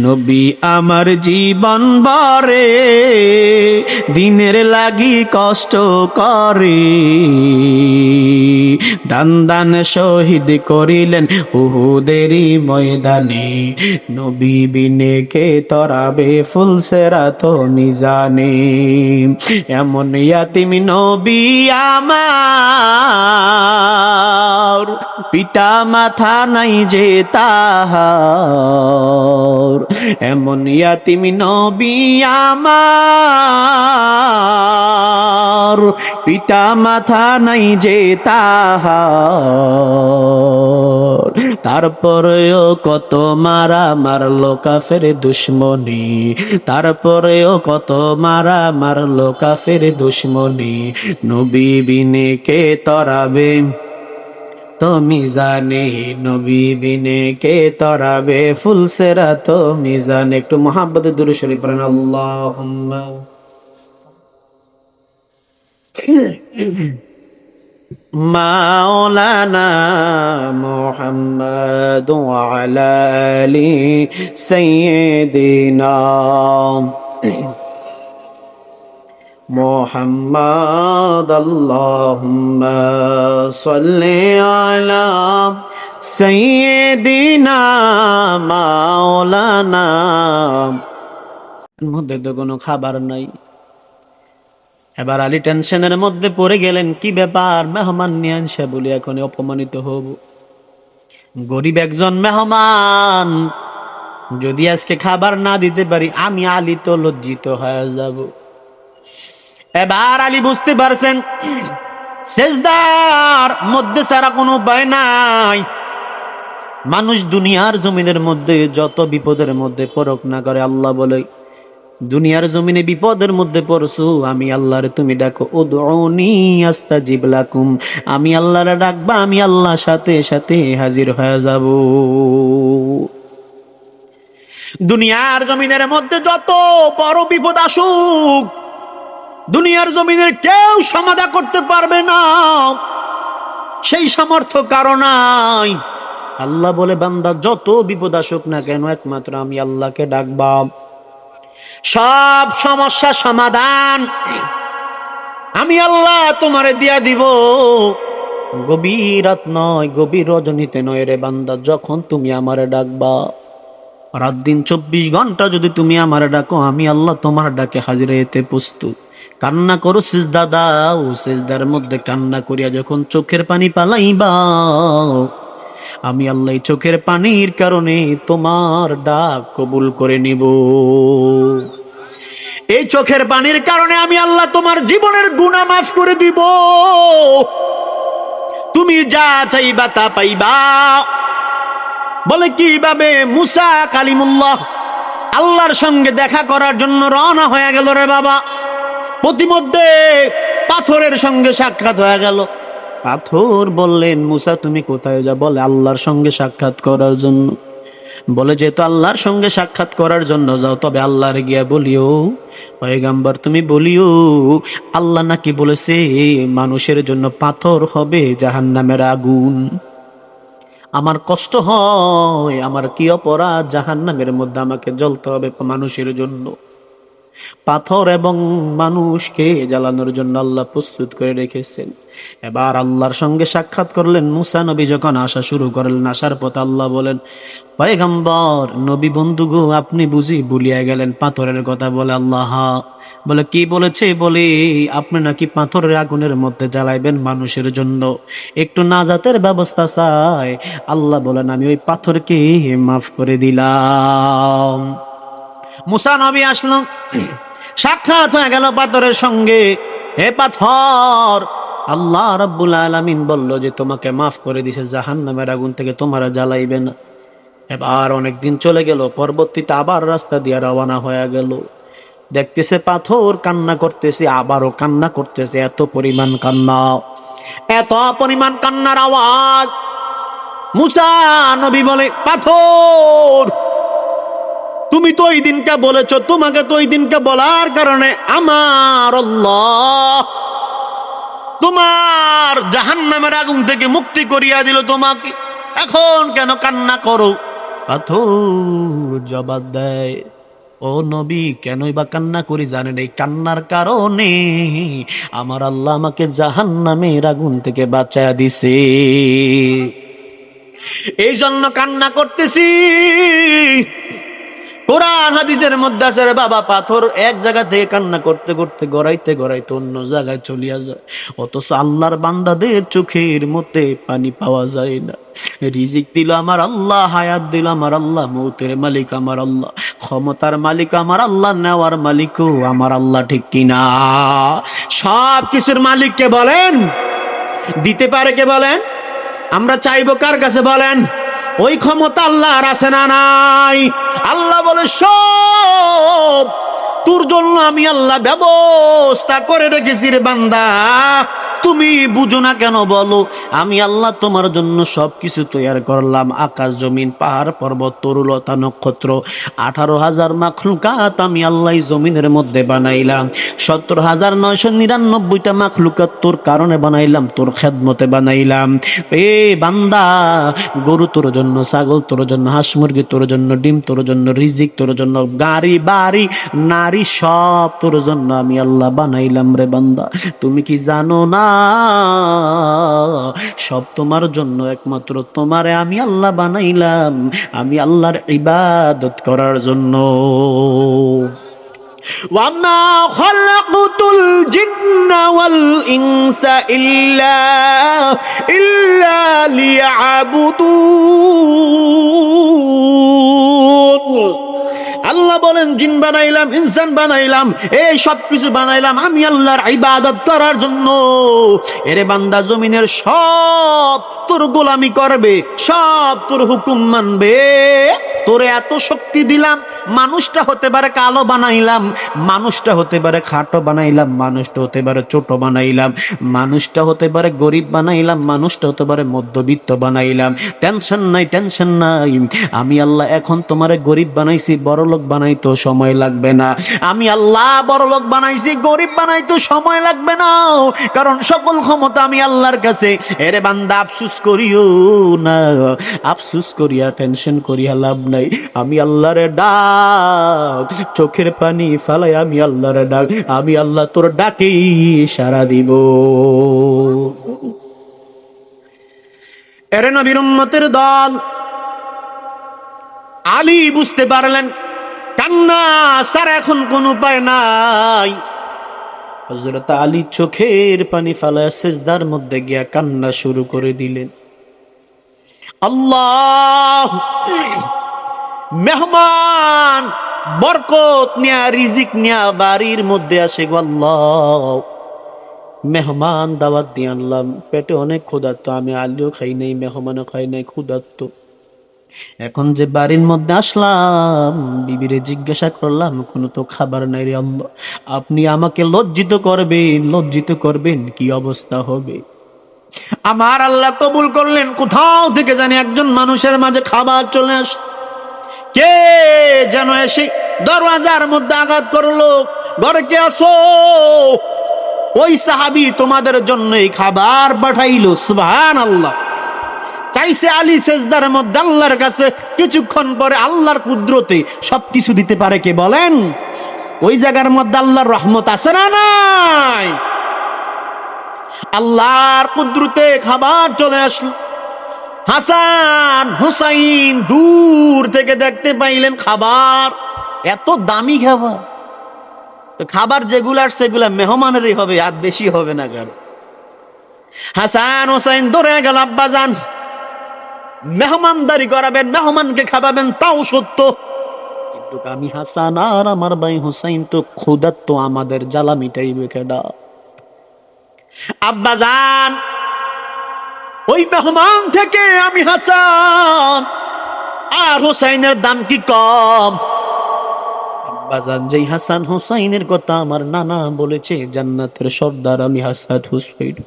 নবী আমার জীবন বরে দিনের লাগি কষ্ট করে, দান দান শহীদ করিলেন উহুদেরই ময়দানে। নবী বিনে কে তরাবে ফুলসেরাত মিজানে। এমন ইয়াতিম নবী আমার, পিতা মাথা নাই যে তাহার, এমন ইয়াতিম নবী আমার, পিতা মাথা নাই যে তাহার। তারপরেও কত মারা মারলো কাফের দুশ্মনী, তারপরেও কত মারা মারলো কাফের দুশ্মনী। নবী বিনে কে তরাবে তো মিজানে, নবী বিনে কে তরাবে ফুলসেরাত মিজানে। একটু মুহাব্বতে দুরূদ শরীফ পড়েন। আল্লাহুম্মা মাওলানা মুহাম্মদ ওয়া আলা আলি সাইয়্যিদিনা মুহাম্মদ। আল্লাহুম্মা সাল্লি আলা সাইয়্যিদিনা মাওলানা। মধ্যে তো কোনো খাবার নাই। এবার আলী টেনশনের মধ্যে পড়ে গেলেন, কি ব্যাপার, মেহমান নিয়ে আনছে বলি এখন অপমানিত হব। গরিব একজন মেহমান, যদি আজকে খাবার না দিতে পারি আমি আলী তো লজ্জিত হয়ে যাব। এবার আলী বুঝতে পারছেন সেজদার মধ্যে ছাড়া কোনো উপায় নাই। মানুষ দুনিয়ার জমিনের মধ্যে যত বিপদের মধ্যে পড়ুক না করে, আল্লাহ বলে দুনিয়ার জমিনে বিপদের মধ্যে পড়ছো, আমি আল্লাহরে তুমি ডাকো, উদউনি আস্তাজিব লাকুম, আমি আল্লাহরে ডাকবা, আমি আল্লাহ সাথে সাথে হাজির হয়ে যাব। দুনিয়ার জমিনের মধ্যে যত বড় বিপদ আসুক, দুনিয়ার জমিনের কেউ সমাধান করতে পারবে না, সেই সামর্থ্য কারো নাই। আল্লাহ বলে বান্দা যত বিপদ আসুক না কেন একমাত্র আমি আল্লাহকে ডাকবা, সব সমস্যা সমাধান আমি আল্লাহ তোমারে দিয়া দিব। গভীর রাত নয়, গভীর রজনীতে নয় রে বান্দা, যখন তুমি আমারে ডাকবা, রাত দিন 24 ঘন্টা যদি তুমি আমারে ডাকো, আমি আল্লাহ তোমার ডাকে হাজির হইতে প্রস্তুত। কান্না করো, সিজদা দাও, সিজদার মধ্যে কান্না করিয়া যখন চোখের পানি পালাইবা, আমি আল্লাহ চোখের পানির কারণে তোমার ডাক কবুল করে নিব। এই চোখের পানির কারণে আমি আল্লাহ তোমার জীবনের গুনাহ মাফ করে দিব। তুমি যা চাইবা তা পাইবা। বলে কিভাবে? মুসা কালিমুল্লাহ আল্লাহর সঙ্গে দেখা করার জন্য রওনা হয়ে গেল রে বাবা। প্রতিমধ্যে পাথরের সঙ্গে সাক্ষাৎ হয়ে গেল। পাথর বললেন, মুসা তুমি কোথায় যা? বলে আল্লাহর সঙ্গে সাক্ষাৎ করার জন্য। বলে যেহেতু আল্লাহর সঙ্গে সাক্ষাৎ করার জন্য যাও, তবে আল্লাহর গিয়া বলিও, পয়গাম্বর তুমি বলিও, আল্লাহ নাকি বলেছে মানুষের জন্য পাথর হবে জাহান্নামের আগুন। আমার কষ্ট হয়, আমার কি অপরাধ, জাহান্নামের মধ্যে আমাকে জ্বলতে হবে মানুষের জন্য। পাথর এবং মানুষকে জ্বালানোর জন্য আল্লাহ প্রস্তুত করে রেখেছেন। এবার আল্লাহর সঙ্গে সাক্ষাৎ করলেন মুসা নবী। যখন আসা শুরু করলেন, আসার পথে আল্লাহ বলেন, পয়গম্বর নবী বন্ধু গো, আপনি বুঝি ভুলিয়া গেলেন পাথরের কথা? বলে আল্লাহ হ্যাঁ। বলে কি বলেছে? বলে আপনি নাকি পাথরের আগুনের মধ্যে জ্বালাইবেন মানুষের জন্য, একটু নাজাতের ব্যবস্থা চাই। আল্লাহ বলেন আমি ওই পাথরকে মাফ করে দিলাম। মুসা নবী আসলো, সাক্ষাৎ হয়ে গেল পাথরের সঙ্গে। হে পাথর, আল্লাহ রাব্বুল আলামিন বলল যে তোমাকে মাফ করে দিছে, জাহান্নামের আগুন থেকে তোমারা জ্বালাইবে না। এবার অনেকদিন চলে গেল, পরবর্তীতে আবার রাস্তা দিয়ে রওনা হয়ে গেল। দেখতেছে পাথর কান্না করতেছে, আবারও কান্না করতেছে, এত পরিমাণ কান্না, এত পরিমাণ কান্নার আওয়াজ। মুসা নবী বলে, পাথর তুমি তো ওই দিনকে বলেছো, তোমাকে তো ওই দিনকে বলার কারণে আমার আল্লাহ তোমার জাহান্নামের আগুন থেকে মুক্তি করিয়া দিল তোমাকে, এখন কেন কান্না করো? পাথর জবাব দেয়, ও নবী কেনই বা কান্না করি জানেন? এই কান্নার কারণে আমার আল্লাহ আমাকে জাহান্নামের আগুন থেকে বাঁচায়া দিছে, এই জন্য কান্না করতেছি। কোরআন হাদিসের মধ্যে আছে রে বাবা, পাথর এক জায়গা থেকে কান্না করতে করতে গড়াইতে গড়াইতে অন্য জায়গায় চলিয়া যায়, অথচ আল্লাহর বান্দাদের চোখের মধ্যে পানি পাওয়া যায় না। রিজিক দিল আমার আল্লাহ, হায়াত দিল আমার আল্লাহ, মৌতের মালিক আমার আল্লাহ, ক্ষমতার মালিক আমার আল্লাহ, নেওয়ার মালিকও আমার আল্লাহ, ঠিক কিনা? সব কিছুর মালিক কে বলেন? দিতে পারে কে বলেন? আমরা চাইবো কার কাছে বলেন? ওই ক্ষমতা আল্লাহর আছে না নাই? আল্লাহ বলে সব তোর জন্য আমি আল্লাহ ব্যবস্থা করে রেখেছি রে বান্দা, তুমি বুঝো না কেন বলো? আমি আল্লাহ তোমার জন্য সবকিছু তৈরি করলাম, আকাশ জমিন পাহাড় পর্বত তরুলতা নক্ষত্র 18,000 মাখলুকাত আমি আল্লাহ জমিনের মধ্যে বানাইলাম। 17,999টা মাখলুকাত তোর কারণে বানাইলাম, তোর খেদমতে বানাইলাম। এ বান্দা, গরু তোর জন্য, ছাগল তোর জন্য, হাঁস মুরগি তোর জন্য, ডিম তোর জন্য, রিজিক তোর জন্য, গাড়ি বাড়ি নারী সব তোর জন্য আমি আল্লাহ বানাইলাম রে বান্দা। তুমি কি জানো না সব তোমার জন্য, একমাত্র তোমারে আমি আল্লাহ বানাইলাম, আমি আল্লাহর ইবাদত করার জন্য। ওয়ামা খালাকুতুল জিন্না ওয়াল ইনসা ইল্লা লিয়াবুদুন। আল্লাহ বলেন জিন বানাইলাম, ইনসান বানাইলাম, এই সব কিছু বানাইলাম আমি আল্লাহর ইবাদত করার জন্য। এরে বান্দা, জমিনের সব তোর গোলামি করবে, সব তোর হুকুম মানবে। তোরে এত শক্তি দিলাম, মানুষটা হতে পারে কালো বানাইলাম, মানুষটা হতে পারে খাটো বানাইলাম, মানুষটা হতে পারে ছোট বানাইলাম, মানুষটা হতে পারে গরিব বানাইলাম, মানুষটা হতে পারে মধ্যবিত্ত বানাইলাম। টেনশন নাই, টেনশন নাই, আমি আল্লাহ এখন তোমারে গরিব বানাইছি, বড় লোক বানাইতো সময় লাগবে না। আমি আল্লাহ বড় লোক বানাইছি, গরিব বানাইতো সময় লাগবে না, কারণ সকল ক্ষমতা আমি আল্লাহর কাছে। এরে বান্দা, আফসুস করিও না, আফসুস করিয়া টেনশন করিয়া লাভ নাই। আমি আল্লাহরে ডাক, চোখের পানি ফালাই আমি আল্লাহরে ডাক, আমি আল্লাহ তোর ডাকেই সাড়া দিব। এরে নবীর উম্মতের দল, আলী বুঝতে পারলেন কান্না ছাড়া এখন কোন উপায় নাই। হযরত আলী চোখের পানি ফালায় সিজদার মধ্যে গিয়া কান্না শুরু করে দিলেন। আল্লাহ, মেহমান বরকত নিয়া, রিজিক নিয়া বাড়ির মধ্যে আসে গো আল্লাহ। মেহমান দাওয়াত দিয়ে আনলাম, পেটে অনেক ক্ষুধার্ত, আমি আলীও খাই নাই, মেহমানও খাই নাই, ক্ষুধার্ত। এখন যে বাড়ির মধ্যে আসলাম, বিবিরে জিজ্ঞাসা করলাম, কোনো তো খাবার নাই রে আল্লাহ, আপনি আমাকে লজ্জিত করবেন, কি অবস্থা হবে? আমার আল্লাহ কবুল করলেন, কোথাও থেকে জানি একজন মানুষের মাঝে খাবার চলে আস, কে যেন এসে দরওয়াজার মধ্যে আঘাত করলো, ঘরে কে আসো? ওই সাহাবী তোমাদের জন্য এই খাবার পাঠাইলো। সুবহানাল্লাহ। চাইছে আলী সেজদার মধ্যে আল্লাহর কাছে, কিছুক্ষণ পরে আল্লাহর কুদরতে সবকিছু দিতে পারে কে বলেন? ওই জায়গার মধ্যে আল্লাহর রহমত আছে না নাই? আল্লাহর কুদরতে খাবার চলে আসলো। হাসান হুসাইন দূর থেকে দেখতে পাইলেন খাবার, এত দামি খাবার। তো খাবার যেগুলো আর সেগুলা মেহমানেরই হবে, আর বেশি হবে না কারো। হাসান হুসাইন দৌড়ে গেল, আব্বাজান মেহমানদারি করাবেন, মেহমানকে খাওয়াবেন, তাও সত্য, কিন্তু আমি হাসান আর আমার ভাই হুসাইন তো ক্ষুধার্ত, আমাদের জ্বালা মিটাইবে কেডা? আব্বাজান ওই মেহমান থেকে আমি হাসান আর হুসাইনের দাম কি কম? আব্বাজান যেই হাসান হুসাইনের কথা আমার নানা বলেছে, জান্নাতের সর্দার আমি হাসান হুসাইন।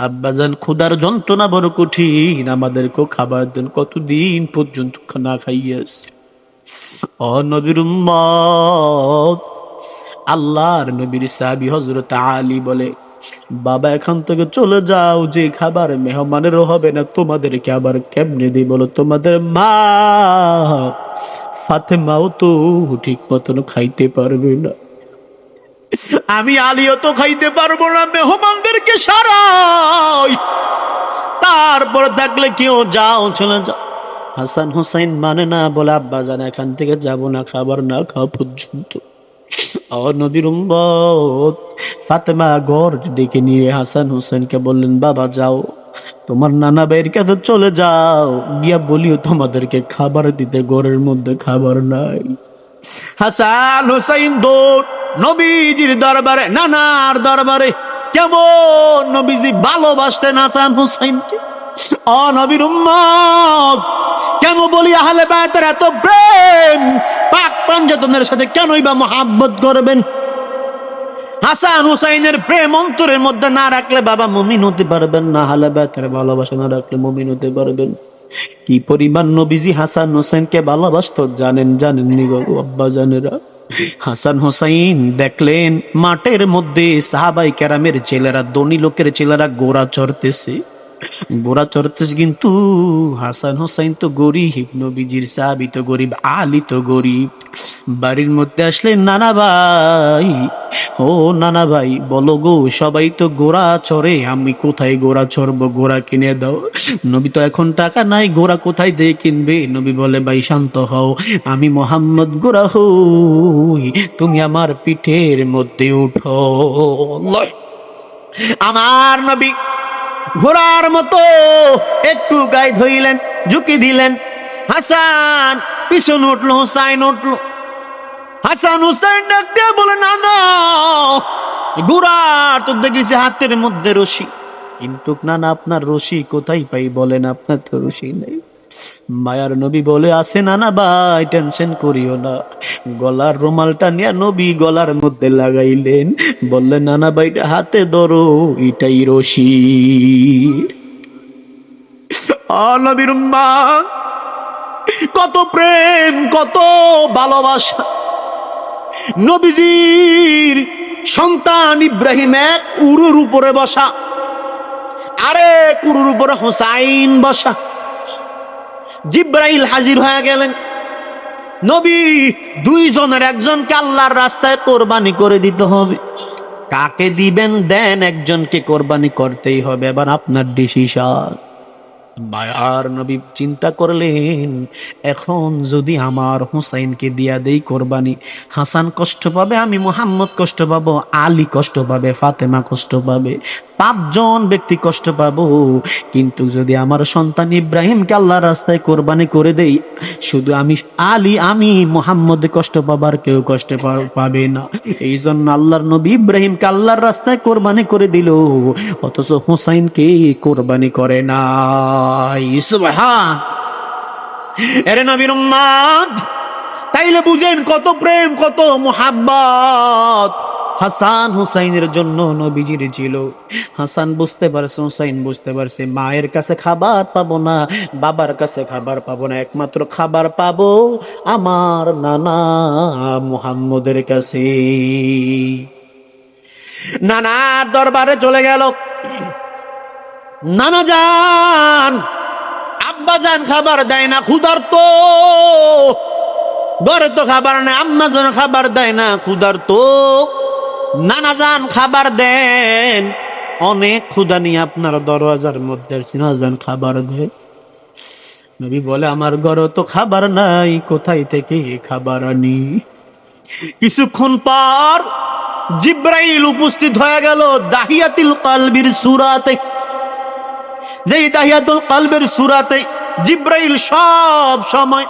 আব্বাজান ক্ষুধার যন্ত্রণা বড় কঠিন, আমাদেরকেও খাবার দেন, কতদিন পর্যন্ত না খাইয়াছি। ও নবীর উম্মত, আল্লাহর নবীর সাহাবী হযরত আলী বলে, বাবা এখান থেকে চলে যাও, যে খাবার মেহমানেরও হবে না, তোমাদেরকে আবার কেমনে দিই বলো? তোমাদের মা ফাতেমাও তো ঠিক মতন খাইতে পারবে না, আমি আলীও তো খাইতে পারবো না, মেহমানদেরকে সারাই, তারপর থাকলে কেউ যাও, চলে যাও। হাসান হুসাইন মানে না, বলে আব্বাজান এখান থেকে যাব না, খাবার না খাওয়া পর্যন্ত। ও নবীর উম্মত, ফাতেমা ঘর ডেকে নিয়ে হাসান হুসাইনকে বললেন, বাবা যাও, তোমার নানা ভাইয়ের কাছে চলে যাও, গিয়া বলিও তোমাদেরকে খাবার দিতে, ঘরের মধ্যে খাবার নাই। হাসান হুসাইন দৌড় নবীজির দরবারে, নানার দরবারে। কেমন নবীজি ভালোবাসতেন হাসান হুসাইনকে। ও নবীর উম্মত, কেন বলি আহলে বায়তের এত প্রেম, পাক পাঞ্জাতনের সাথে কেনই বা মহাব্বত করবেন? হাসান হুসাইনের প্রেম অন্তরের মধ্যে না রাখলে বাবা মুমিন হতে পারবেন না, আহলে বায়তের ভালোবাসা না রাখলে মুমিন হতে পারবেন। কি পরিমাণ নবীজি হাসান হুসাইনকে ভালোবাসতো জানেননি গো আব্বা জানেরা? হাসান হুসাইন দেখলেন মাঠের মধ্যে সাহাবাই কেরামের ছেলেরা, ধনী লোকের ছেলেরা ঘোড়া চড়তেছে, কিন্তু হাসান হুসাইন তো গরিব, নবীজির সাহাবী তো গরিব, আলী তো গরিব। বাড়ির মধ্যে আসলেন, নানা ভাই, ও নানা ভাই বলো গো, সবাই তো ঘোড়া চড়ে, আমি কোথায় ঘোড়া চড়বো, ঘোড়া কিনে দাও। নবী তো এখন টাকা নাই, ঘোড়া কোথায় দিয়ে কিনবে? নবী বলে, ভাই শান্ত হও, আমি মোহাম্মদ ঘোড়া হই, তুমি আমার পিঠের মধ্যে উঠো। আমার নবী ঘোড়ার মতো একটু গায়ে ধইলেন, ঝুঁকি দিলেন, হাসান পিছন উঠলো, হুসাইন উঠলো। হাসান হুসাইন ডাক দিয়ে বলে, না না, ঘোড়ার তো দেখেছি হাতের মধ্যে রশি, কিন্তু না না, আপনার রশি কোথায় পাই বলেন? আপনার তো রশি নেই। মায়ার নবী বলে, আছে নানা ভাই, টেনশন করিও না। গলার রুমালটা নিয়ে নবী গলার মধ্যে লাগাইলেন, বললেন, নানা ভাইটা হাতে ধরো, এটাই রশি। নবীর মা, কত প্রেম, কত ভালোবাসা। নবীজির সন্তান ইব্রাহিম এক উরুর উপরে বসা, আরেক উরুর উপরে হোসাইন বসা। জিব্রাইল হাজির হয়ে গেলেন, নবী দুইজনের একজনকে আল্লাহর রাস্তায় কোরবানি করে দিতে হবে, কাকে দিবেন দেন, একজনকে কোরবানি করতেই হবে, এবার আপনার ডিসিশন। মায়ার নবী চিন্তা করলেন, এখন যদি আমার হুসাইনকে দিয়া দেই কোরবানি, হাসান কষ্ট পাবে, আমি মুহাম্মদ কষ্ট পাবো, আলী কষ্ট পাবে, ফাতেমা কষ্ট পাবে, 5 জন ব্যক্তি কষ্ট পাবো। কিন্তু যদি আমার সন্তান ইব্রাহিমকে আল্লাহর রাস্তায় কোরবানি করে দেই, শুধু আমি মুহাম্মদ কষ্ট পাবার, কেউ কষ্ট পাবে না। এই জন্য আল্লাহর নবী ইব্রাহিমকে আল্লাহর রাস্তায় কোরবানি করে দিল, অথচ হুসাইনকে কোরবানি করে না। সুবহান। এরে নবীর উম্মত, তাইলে বুঝেন কত প্রেম, কত মুহাব্বত হাসান হুসাইনের জন্য নবীজির ছিল। হাসান বুঝতে পারছে, হুসাইন বুঝতে পারছে, মায়ের কাছে খাবার পাবো না, বাবার কাছে খাবার পাবো না, একমাত্র খাবার পাবো আমার নানা মুহাম্মদের কাছে। নানার দরবারে চলে গেল। নানা যান, আব্বা যান খাবার দেয় না, ক্ষুধার্ত, ঘরে তো খাবার নেই, আম্মা যান খাবার দেয় না, ক্ষুধার্ত, নানা যান খাবার দেন, অনেক ক্ষুধা নিয়ে আপনার দরওয়াজার মধ্যে নানা যান খাবার দেয়। নবী বলে আমার ঘরে তো খাবার নাই, কোথায় থেকে খাবার আনি? কিছুক্ষণ পর জিব্রাইল উপস্থিত হয়ে গেল দাহিয়াতুল কলবির সূরাতে। যেই দাহিয়াতুল কলবের সূরাতে জিব্রাইল সব সময়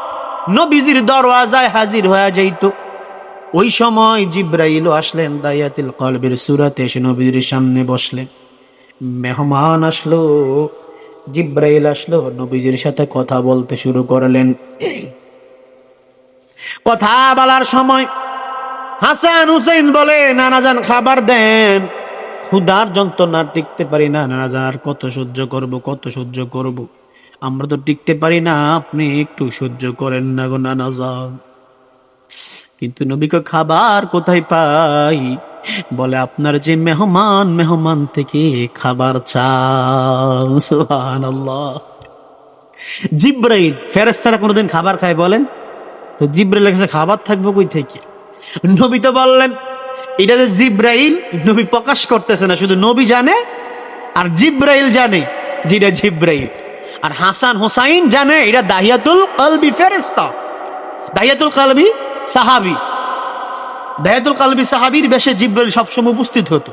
নবীজির দরওয়াজায় হাজির হয়ে যাইত। ওই সময় জিব্রাইলও আসলেন দাহিয়াতুল কলবের সূরাতে, এসে নবীজির সামনে বসলেন। মেহমান আসলো, জিব্রাইল আসলো, নবীজির সাথে কথা বলতে শুরু করলেন। কথা বলার সময় হাসান হুসাইন বলে নানা যান খাবার দেন, ক্ষুধার যন্ত্রণা টিকতে পারি না নানা যান, আর কত সহ্য করব, কত সহ্য করব, আমরা তো টিকতে পারি না, আপনি একটু সহ্য করেন না গো নানা যান। কিন্তু নবীকে খাবার কোথায় পাই? বলে আপনার যে মেহমান, মেহমান থেকে খাবার চান। সুবহানাল্লাহ। জিব্রাইল, ফেরেশতারা কোনোদিন খাবার খায় বলেন? তো জিব্রাইলের কাছে খাবার থাকবে কই থেকে? নবী তো বললেন এটা যে জিব্রাইল, নবী প্রকাশ করতেছে না, শুধু নবী জানে আর জিব্রাইল জানে যেটা জিব্রাইল, আর হাসান হুসাইন জানে এটা দাহিয়াতুল কলবি ফেরেশতা। দাহিয়াতুল কলবি সাহাবী, দাহিয়াতুল কলবি সাহাবীর বেশে জিব্রাইল সবসময় উপস্থিত হতো।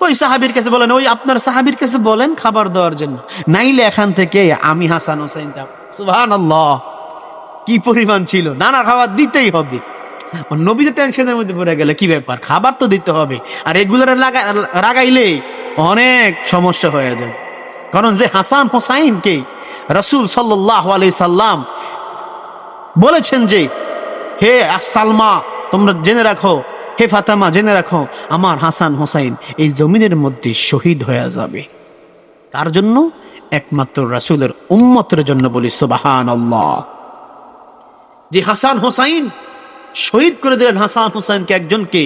ওই সাহাবীর কাছে বলেন, ওই আপনার সাহাবীর কাছে বলেন খাবার দেওয়ার জন্য, নাইলে এখান থেকে আমি হাসান হুসাইন যাব। সুবহানাল্লাহ, কি পরিমাণ ছিল, নানা খাবার দিতেই হবে। নবীদের টেনশনের মধ্যে পড়ে গেলে কি ব্যাপার, খাবার তো দিতে হবে, আর এগুলোর লাগাইলে অনেক সমস্যা হয়ে যায়। কারণ যে হাসান হোসাইনকে রাসূল সাল্লাল্লাহু আলাইহি সাল্লাম বলেছেন যে হে সালমা তোমরা জেনে রাখো, হে ফাতেমা জেনে রাখো, আমার হাসান হোসাইন এই জমিনের মধ্যে শহীদ হয়ে যাবে। তার জন্য একমাত্র রাসূলের উম্মতের জন্য বলি সুবহানাল্লাহ। যে হাসান হোসাইন শহীদ করে দিলেন, হাসান হুসাইনকে একজনকে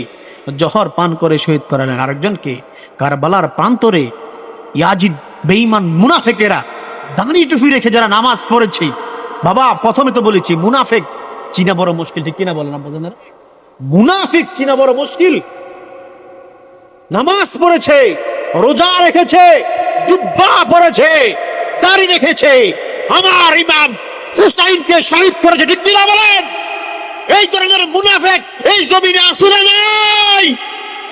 জহর পান করে শহীদ করালেন, আরেকজনকে কারবালার প্রান্তরে ইয়াজিদ বেঈমান মুনাফিকেরা দাঁড়িয়ে টুপি রেখে যারা নামাজ পড়েছে। বাবা প্রথমে তো বলেছি মুনাফিক চিনা বড় মুশকিল, ঠিক কিনা বলেন আপনারা? মুনাফিক চিনা বড় মুশকিল। নামাজ পড়েছে, রোজা রেখেছে, জুব্বা পড়েছে, দাড়ি রেখেছে, আমার ইমাম হুসাইনকে শহীদ করেছে, ঠিক কিনা বলেন? এই ধরনের মুনাফিক এই জমিনে আসলে নাই,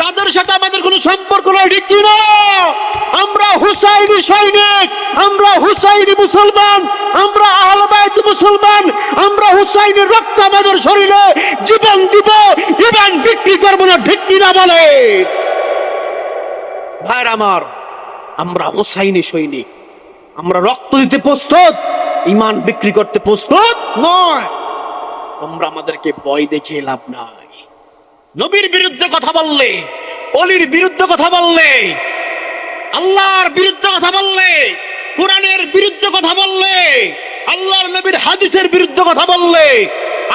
তাদের সাথে আমাদের কোনো সম্পর্ক নাই, ঠিক কি না? আমরা হুসাইনি সৈনিক, আমরা হুসাইনি মুসলমান, আমরা আহলে বাইত মুসলমান, আমরা হুসাইনের রক্ত আমাদের শরীরে, জীবন দিব, ঈমান বিক্রি করব না, ঠিক কি না বলে? ভাইরা আমার, আমরা হুসাইনি সৈনিক, আমরা রক্ত দিতে প্রস্তুত, ঈমান বিক্রি করতে প্রস্তুত নয়। তোমরা আমাদেরকে ভয় দেখিয়ে লাভ নাই। নবীর বিরুদ্ধে কথা বললে, অলির বিরুদ্ধে কথা বললে, আল্লাহর বিরুদ্ধে কথা বললে, কোরআনের বিরুদ্ধে কথা বললে, আল্লাহর নবীর হাদিসের বিরুদ্ধে কথা বললে,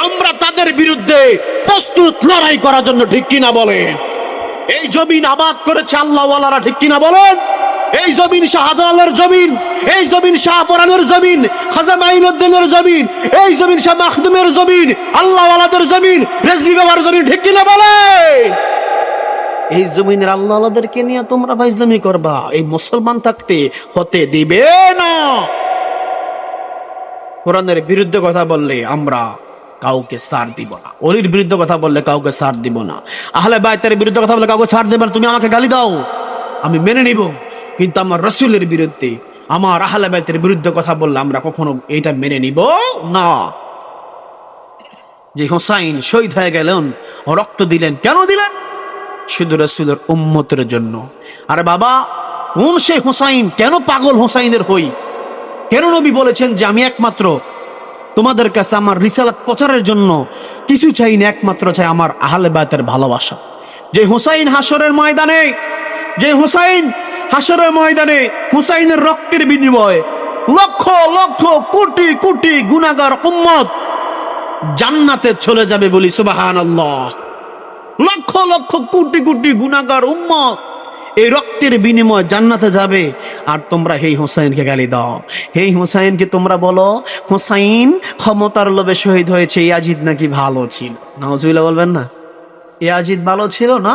আমরা তাদের বিরুদ্ধে প্রস্তুত লড়াই করার জন্য, ঠিক কিনা বলেন? এই জমিন আবাদ করেছে আল্লাহ ওয়ালারা, ঠিক কিনা বলেন? এই জমিন শাহজালালের জমিন, এই জমিন শাহপরানের জমিন, খাজা মাইনুদ্দিনের জমিন, এই জমিন শাহ মাখদুমের জমিন, আল্লাহ ওয়ালাদের জমিন, রেজভি বাবার জমিন, ঠিক কিনা বলে? এই জমিনের আল্লাহ ওয়ালাদেরকে নিয়ে তোমরা ফাইজলামি করবা, এই মুসলমান থাকতে হতে দিবে না। কোরআনের বিরুদ্ধে কথা বললে আমরা কাউকে ছাড় দিব না, ওলির বিরুদ্ধে কথা বললে কাউকে ছাড় দিব না, আহলে বাইতের বিরুদ্ধে কথা বললে কাউকে ছাড় দেব না। তুমি আমাকে গালি দাও, আমি মেনে নিব, কিন্তু আমার রাসূলের বিরুদ্ধে, আমার আহলে বাইতের বিরুদ্ধে কথা বললে আমরা কখনো এটা মেনে নিব না। যে হোসাইন শহীদ হয়ে গেলেন, রক্ত দিলেন, কেন দিলেন? শুধু রাসূলের উম্মতের জন্য। আরে বাবা, কোন সেই হোসাইন? কেন পাগল হোসাইনের হই? কেন নবী বলেছেন যে আমি একমাত্র তোমাদের কাছে আমার রিসালাত প্রচারের জন্য কিছু চাই না, একমাত্র চাই আমার আহলে বায়তের ভালোবাসা। যে হুসাইন হাসরের ময়দানে, যে হুসাইন হাসরের ময়দানে হুসাইনের রক্তের বিনিময়ে লক্ষ লক্ষ কোটি কোটি গুনাহগার উম্মত জান্নাতে চলে যাবে, বলি সুবহানাল্লাহ। লক্ষ লক্ষ কোটি কোটি গুনাহগার উম্মত এই রক্তের বিনিময়ে জান্নাতে যাবে, আর তোমরা এই হুসাইনকে গালি দাও। এই হুসাইনকে তোমরা বলো হুসাইন ক্ষমতার লোভে শহীদ হয়েছে, ইয়াজিদ নাকি ভালো ছিল। নাউজুবিল্লাহ বলবেন না? ইয়াজিদ ভালো ছিল না?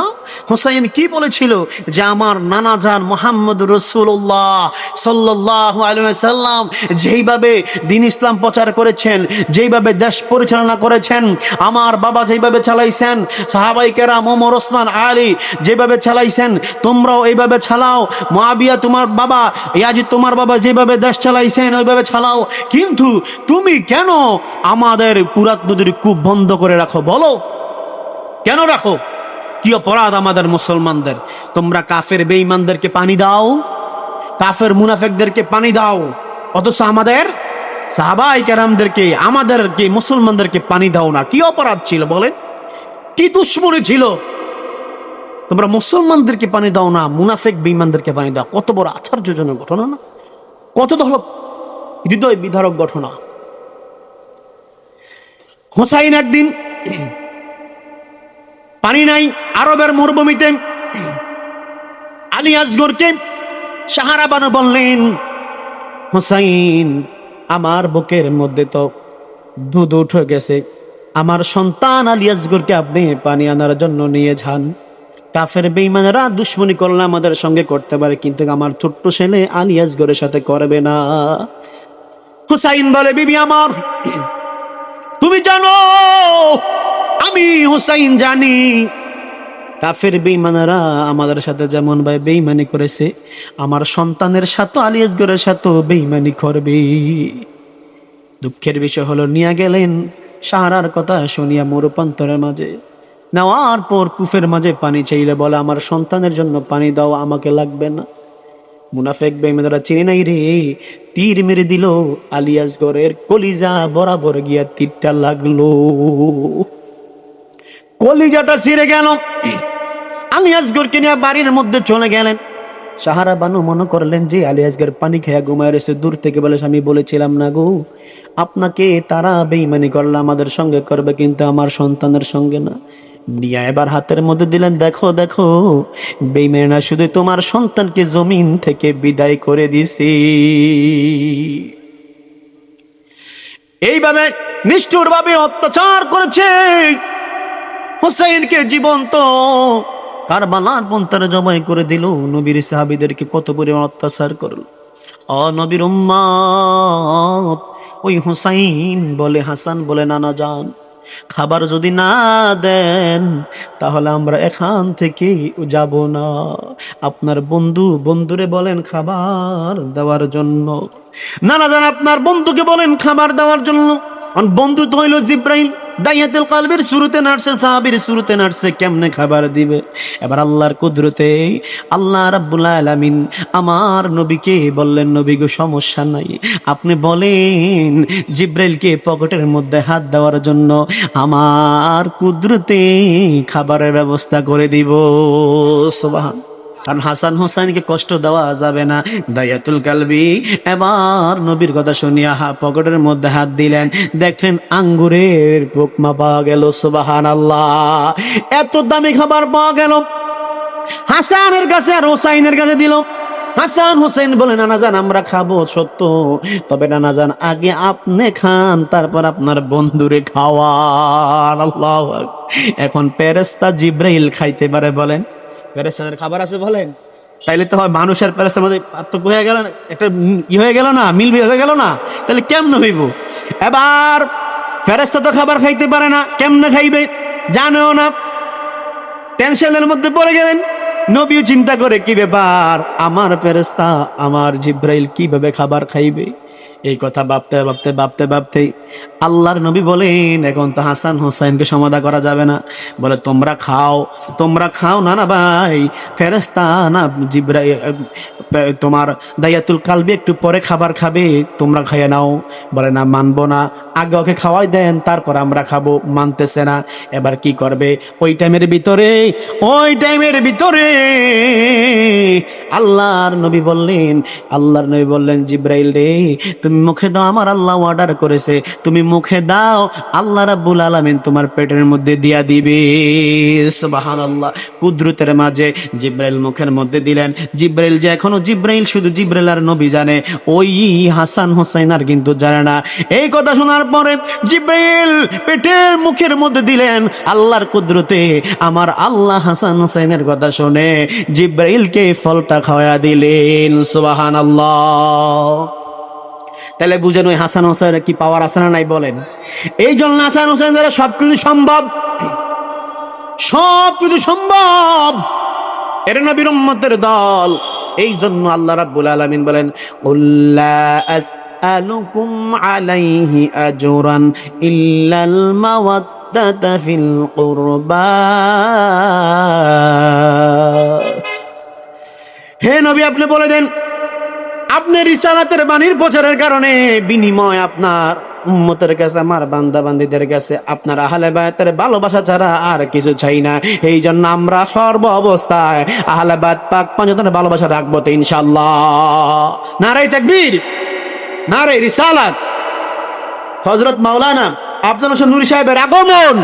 হুসাইন কি বলেছিল? যে আমার নানা জান মুহাম্মদ রাসূলুল্লাহ সাল্লাল্লাহু আলাইহি ওয়াসাল্লাম যেইভাবে দ্বীন ইসলাম প্রচার করেছেন, যেইভাবে দেশ পরিচালনা করেছেন, আমার বাবা যেইভাবে চালাইছেন, সাহাবায়ে কেরাম ওমর ওসমান আলী যেভাবে চালাইছেন, তোমরাও এইভাবে চালাও। মুআবিয়া তোমার বাবা, ইয়াজিদ তোমার বাবা যেভাবে দেশ চালাইছেন ওইভাবে চালাও। কিন্তু তুমি কেন আমাদের ফুরাত নদীর কূপ বন্ধ করে রাখো? বলো কেন রাখো? কি অপরাধ আমাদের মুসলমানদের? তোমরা কাফের বেঈমানদেরকে পানি দাও, কাফের মুনাফিকদেরকে পানি দাও, অথচ আমাদের সাহাবায়ে কেরামদেরকে, আমাদেরকে মুসলমানদেরকে পানি দাও না। কি অপরাধ ছিল বলেন? কি দুশ্মনী ছিল? তোমরা মুসলমানদেরকে পানি দাও না, মুনাফিক বেঈমানদেরকে পানি দাও। কত বড় আশ্চর্যজনক ঘটনা না? কত হৃদয় বিদারক ঘটনা। হুসাইন একদিন পানি নাই আরবের মরুভূমিতে, আলী আসগরকে সাহারা বানু বললেন, হুসাইন আমার বুকের মধ্যে তো দুধ উঠে গেছে, আমার সন্তান আলী আসগরকে আপনি পানি আনার জন্য নিয়ে যান। কাফের বেঈমানেরা দুশ্মনী করলে আমাদের সঙ্গে করতে পারে, কিন্তু আমার ছোট্ট ছেলে আলী আসগরের সাথে করবে না। হুসাইন বলে, বিবি আমার তুমি জানো, আমি হুসাইন জানি কাফের বেঈমানেরা আমাদের সাথে যেমন ভাই বেঈমানি করেছে, আমার সন্তানের সাথে আলী আসগরের সাথে বেঈমানি করবে। দুঃখের বিষয় হলো নিয়ে গেলেন সাহারার কথা শুনিয়া মরুপান্তরের মাঝে নেওয়ার পর কুফের মাঝে পানি চাইলে বলে আমার সন্তানের জন্য পানি দাও, আমাকে লাগবে না। মুনাফিক বেঈমানেরা চিনি নাই রে, তীর মেরে দিল আলী আসগরের কলিজা বরাবর গিয়া তীরটা লাগলো, কলিজাটা ছিঁড়ে গেল। আলী আসগরকে নিয়ে বাড়ির মধ্যে চলে গেলেন। সাহারা বানু মনে করলেন যে আলী আসগর পানি খেয়ে ঘুমায় রয়েছে, দূর থেকে বলে আমি বলেছিলাম না গো, আপনাকে তারা বেঈমানি করলে আমাদের সঙ্গে করবে, কিন্তু আমার সন্তানের সঙ্গে না। নিয়ে এবার হাতের মধ্যে দিলেন, দেখো দেখো বেঈমানেরা শুধু তোমার সন্তানকে জমিন থেকে বিদায় করে দিছি। এইভাবে নিষ্ঠুর ভাবে অত্যাচার করেছে হুসাইনকে জীবন্ত কারবালার পন্থারে জবাই করে দিল। নবীর সাহাবীদেরকে কত পরিমাণ অত্যাচার করল। ও নবীর উম্মত, ওই হুসাইন বলে, হাসান বলে, নানা জান খাবার যদি না দেন তাহলে আমরা এখান থেকে যাব না। আপনার বন্ধুরে বলেন খাবার দেওয়ার জন্য। নানা জান আপনার বন্ধুকে বলেন খাবার দেওয়ার জন্য। বন্ধু তো হইল জিব্রাইল, দাইয়াতুল কলবের শুরুতে নাড়ছে, সাহাবীর শুরুতে নাড়ছে, কেমনে খাবার দিবে? এবার আল্লাহর কুদরতে আল্লাহ রাব্বুল আলামিন আমার নবীকে বললেন, নবী গো সমস্যা নাই, আপনি বলেন জিব্রাইলকে পকেটের মধ্যে হাত দেওয়ার জন্য, আমার কুদরতে খাবারের ব্যবস্থা করে দিব। সুবহান। কারণ হাসান হুসাইনকে কষ্ট দেওয়া যাবে না। দাইয়াতুল কালবি এবার নবীর কথা শুনিয়া পকেটের মধ্যে হাত দিলেন, দেখলেন আঙ্গুরের পোকমা পাওয়া গেল। সুবহানাল্লাহ, এত দামি খাবার পাওয়া গেল। হাসানের কাছে আর হুসাইনের কাছে দিল। হাসান হুসাইন বলে, নানা জান আমরা খাবো সত্য, তবে নানা জান আগে আপনি খান, তারপর আপনার বন্ধুরে খাওয়ান। আল্লাহু আকবার। এখন ফেরেশতা জিব্রাইল খাইতে পারে? বলেন ফেরেশতাদের খাবার আছে বলেন? তাইলে তো হয় মানুষের ফেরেশতার মধ্যে পার্থক্য হয়ে গেল না, একটা হয়ে গেল না, মিল হয়ে গেল না? তাহলে কেমনে হইব? এবার ফেরেশতা তো খাবার খাইতে পারে না, কেমনে খাইবে জানেও না। টেনশনের মধ্যে পড়ে গেলেন। নবীও চিন্তা করে কি ব্যাপার, আমার ফেরেশতা আমার জিব্রাইল কিভাবে খাবার খাইবে? এই কথা ভাবতে ভাবতে ভাবতে ভাবতে আল্লাহর নবী বলেন এখন তো হাসান হোসেনকে সমাধা করা যাবে না, বলে তোমরা খাও না না ভাই, ফেরেশতা না জিব্রাইল তোমার দায়াতুল কালবি একটু পরে খাবার খাবে, তোমরা খাইয়ে নাও। বলে না, মানবো না, আগে ওকে খাওয়াই দেন তারপর আমরা খাবো। মানতেছে না। এবার কি করবে? ওই টাইমের ভিতরে আল্লাহর নবী বললেন জিব্রাইল রে, তুমি মুখে দাও, আমার আল্লাহ অর্ডার করেছে, তুমি মুখে দাও, আল্লাহ রাব্বুল আলামিন তোমার পেটের মধ্যে দিয়া দিবে। সুবহানাল্লাহ। কুদরতের মাঝে জিব্রাইল মুখের মধ্যে দিলেন। জিব্রাইল যে এখনো জিব্রাইল, শুধু জিব্রাইল আর নবী জানে, ওই হাসান হোসেন আর কিন্তু জানে না। এই কথা শোনার পরে জিব্রাইল পেটের মুখের মধ্যে দিলেন। আল্লাহর কুদরতে আমার আল্লাহ হাসান হোসেনের কথা শুনে জিব্রাইলকে ফলটা খাওয়া দিলেন। সুবহানাল্লাহ। তাহলে বুঝেন ওই হাসান হোসেনের কি পাওয়ার আছে না নাই বলেন? এই জন্য হাসান হোসেন দ্বারা সবকিছু সম্ভব। এর নবীর উম্মতের দল। এই জন্য আল্লাহ রাব্বুল আলামিন বলেন, কুল্লা আসআলুকুম আলাইহি আজরান ইল্লাল মাওয়াদ্দাতা ফিল কুরবা। হে নবী, আপনি বলে দেন, আপনি রিসালাতের বাণীর প্রচারের কারণে বিনিময় আপনার উম্মতের কাছে, আমার বান্দা বান্দীদের কাছে আপনার আহলে বায়াতের ভালোবাসা ছাড়া আর কিছু চাই না। এই জন্য আমরা সর্ব অবস্থায় আহলে বায়াত পাক পাঁচজনের ভালোবাসা রাখবো তো ইনশাআল্লাহ। নারায়ে তাকবীর, নারায়ে রিসালাত। হযরত মাওলানা আফজাল হোসেন নূরী সাহেবের আগমন।